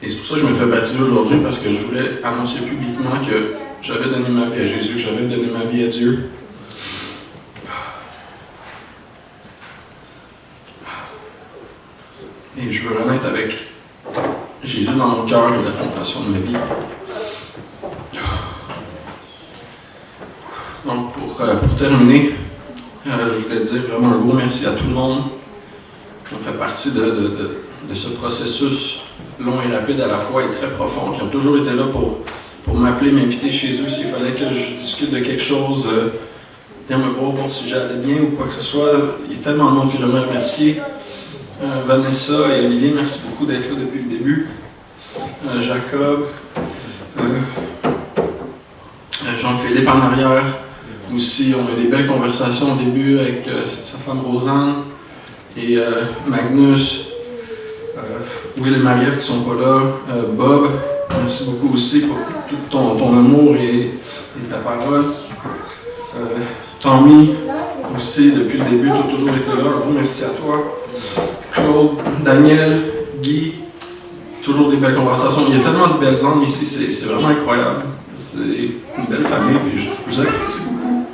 Et c'est pour ça que je me fais baptiser aujourd'hui, parce que je voulais annoncer publiquement que j'avais donné ma vie à Jésus, que j'avais donné ma vie à Dieu. Et je veux renaître avec Jésus dans mon cœur et la fondation de ma vie. Donc, pour terminer, je voulais dire vraiment un gros merci à tout le monde qui ont fait partie de ce processus long et rapide à la fois et très profond, qui ont toujours été là pour m'appeler, m'inviter chez eux s'il fallait que je discute de quelque chose, venir me voir si j'allais bien ou quoi que ce soit. Il y a tellement de monde que j'aimerais remercier. Vanessa et Olivier, merci beaucoup d'être là depuis le début. Jacob, Jean-Philippe en arrière. Aussi, on a eu des belles conversations au début avec sa femme Rosanne et Magnus, Will et Marie-Ève qui sont pas là, Bob, merci beaucoup aussi pour tout ton amour et ta parole. Tommy, aussi, depuis le début, tu as toujours été là, un gros merci à toi. Claude, Daniel, Guy, toujours des belles conversations. Il y a tellement de belles âmes ici, c'est vraiment incroyable. C'est une belle famille, puis je vous apprécie beaucoup.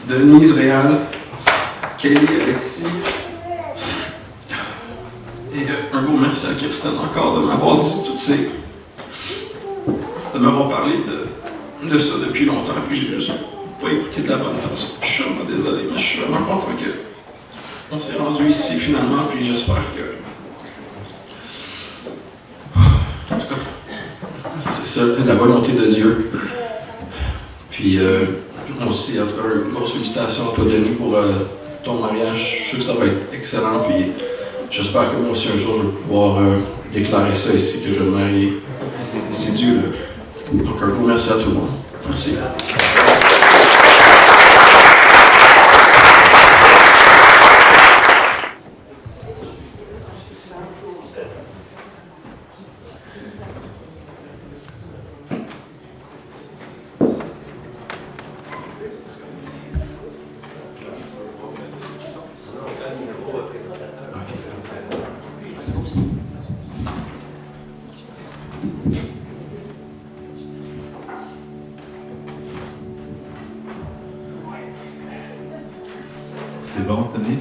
Denise, Réal, Kelly, Alexis. Et un gros merci à Kirsten encore de m'avoir dit de m'avoir parlé de ça depuis longtemps, puis j'ai juste pas écouté de la bonne façon. Je suis vraiment désolé, mais je suis vraiment content qu'on s'est rendu ici finalement, puis j'espère que... En tout cas, c'est ça, la volonté de Dieu. Puis moi aussi, en tout cas, une grosse félicitation à toi, Denis, pour ton mariage. Je suis sûr que ça va être excellent, puis j'espère que moi aussi un jour je vais pouvoir déclarer ça ici, que je vais me marier. C'est Dieu, là. Donc un gros merci à tout le monde. Merci. C'est bon, Tony?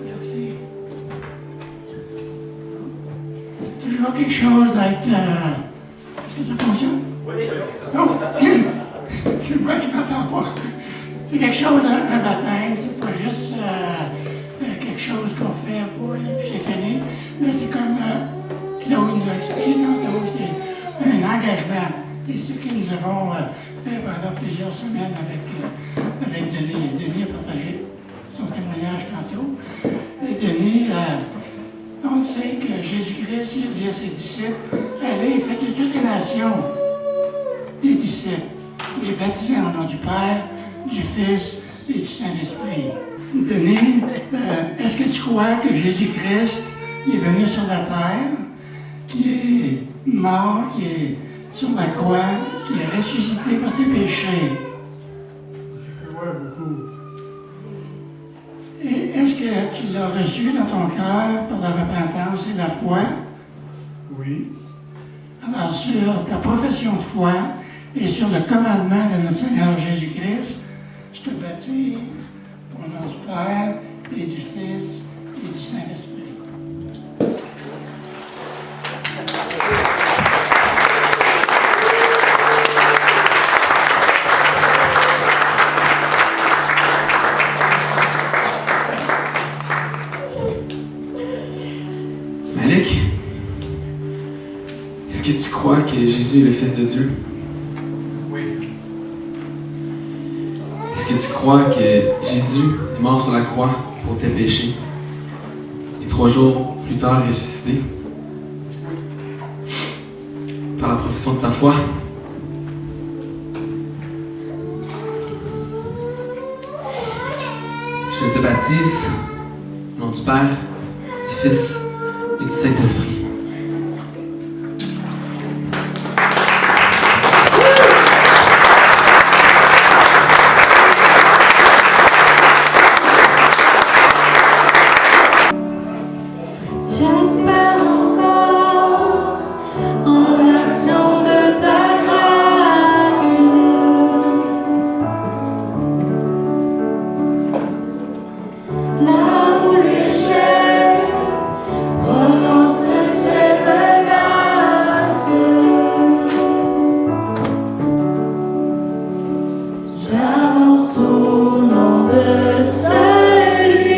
Merci. C'est toujours quelque chose d'être... Est-ce que ça fonctionne? Oui. Oh, c'est moi qui m'entends pas. C'est quelque chose, un baptême, c'est pas juste quelque chose qu'on fait pour puis c'est fini. Mais c'est comme Claude nous a expliqué tantôt, c'est un engagement. Et ce que nous avons fait pendant plusieurs semaines avec Denis. Denis a partagé son témoignage tantôt. Et Denis, on sait que Jésus-Christ, il dit à ses disciples, allez, faites de toutes les nations des disciples, les baptisés en nom du Père, du Fils et du Saint-Esprit. Denis, est-ce que tu crois que Jésus-Christ est venu sur la terre, qui est mort, qui est sur la croix, qui est ressuscité pour tes péchés? Je crois beaucoup. Et est-ce que tu l'as reçu dans ton cœur par la repentance et la foi? Oui. Alors, sur ta profession de foi et sur le commandement de notre Seigneur Jésus-Christ, je te baptise au nom du Père et du Fils et du Saint-Esprit. Malik, est-ce que tu crois que Jésus est le Fils de Dieu? Oui. Est-ce que tu crois que Jésus est mort sur la croix pour tes péchés et 3 jours plus tard ressuscité? Par la profession de ta foi? Je te baptise au nom du Père, du Fils et du Saint-Esprit. J'espère encore en l'action de ta grâce. Là où les chaînes prononcent ces menaces, j'avance au nom de celui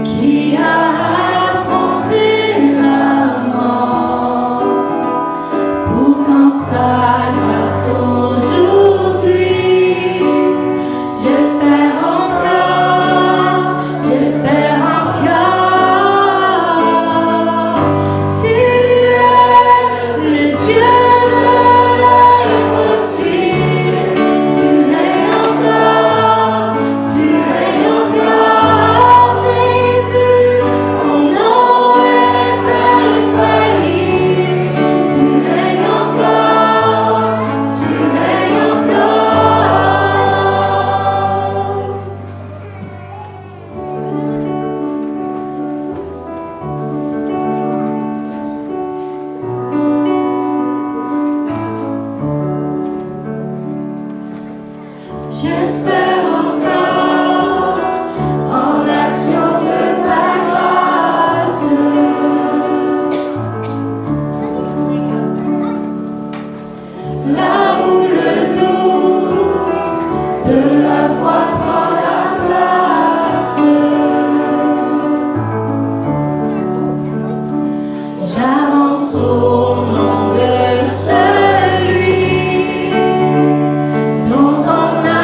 qui a affronté la mort pour qu'en sa grâce aujourd'hui, j'espère encore, j'espère encore. Tu es le Dieu de l'impossible, tu règnes encore, Jésus, ton nom est infaillible, tu règnes encore, j'espère encore en l'action de ta grâce. Là où le doute de la foi prend la place, j'avance au nom de celui dont on a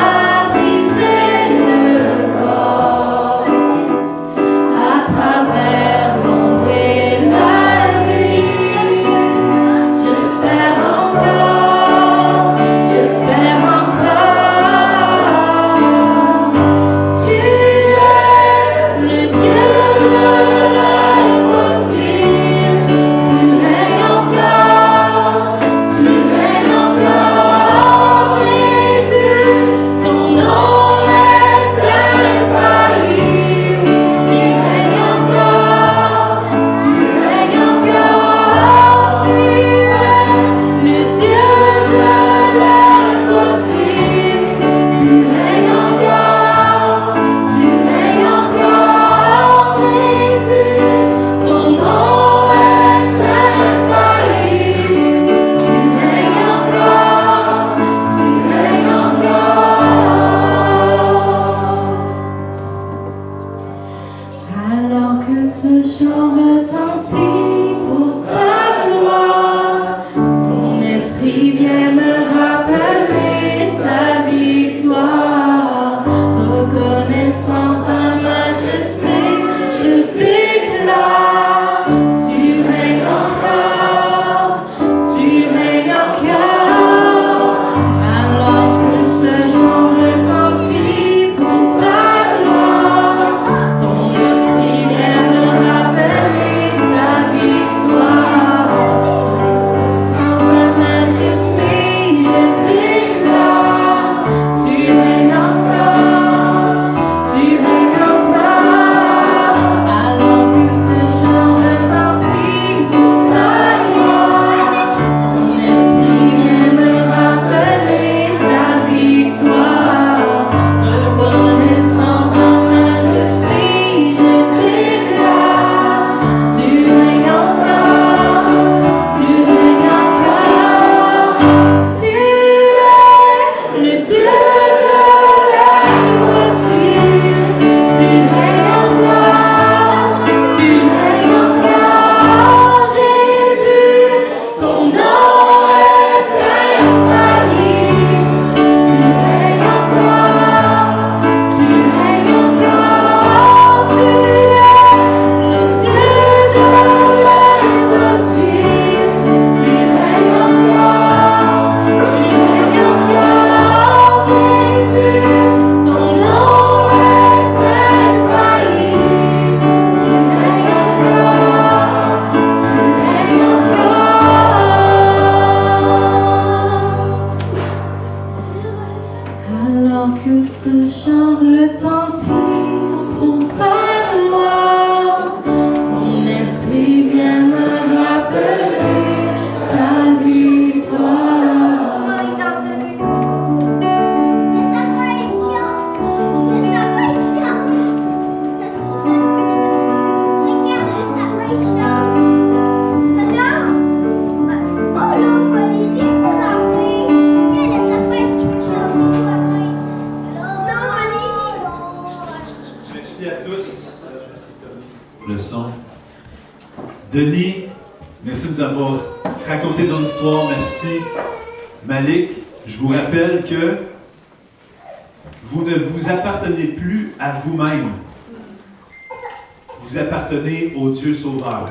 Alors que ce chant retentit pour ta loi, ton esprit vient me rappeler ta victoire. Merci à tous. Merci Tommy. Le son. Denis, merci de nous avoir raconté ton histoire. Merci. Malik, je vous rappelle que vous ne vous appartenez plus à vous-même. Vous appartenez au Dieu Sauveur.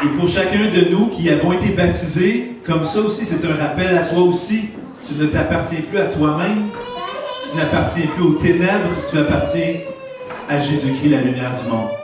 Et pour chacun de nous qui avons été baptisés, comme ça aussi, c'est un rappel à toi aussi. Tu ne t'appartiens plus à toi-même, tu n'appartiens plus aux ténèbres, tu appartiens à Jésus-Christ, la lumière du monde.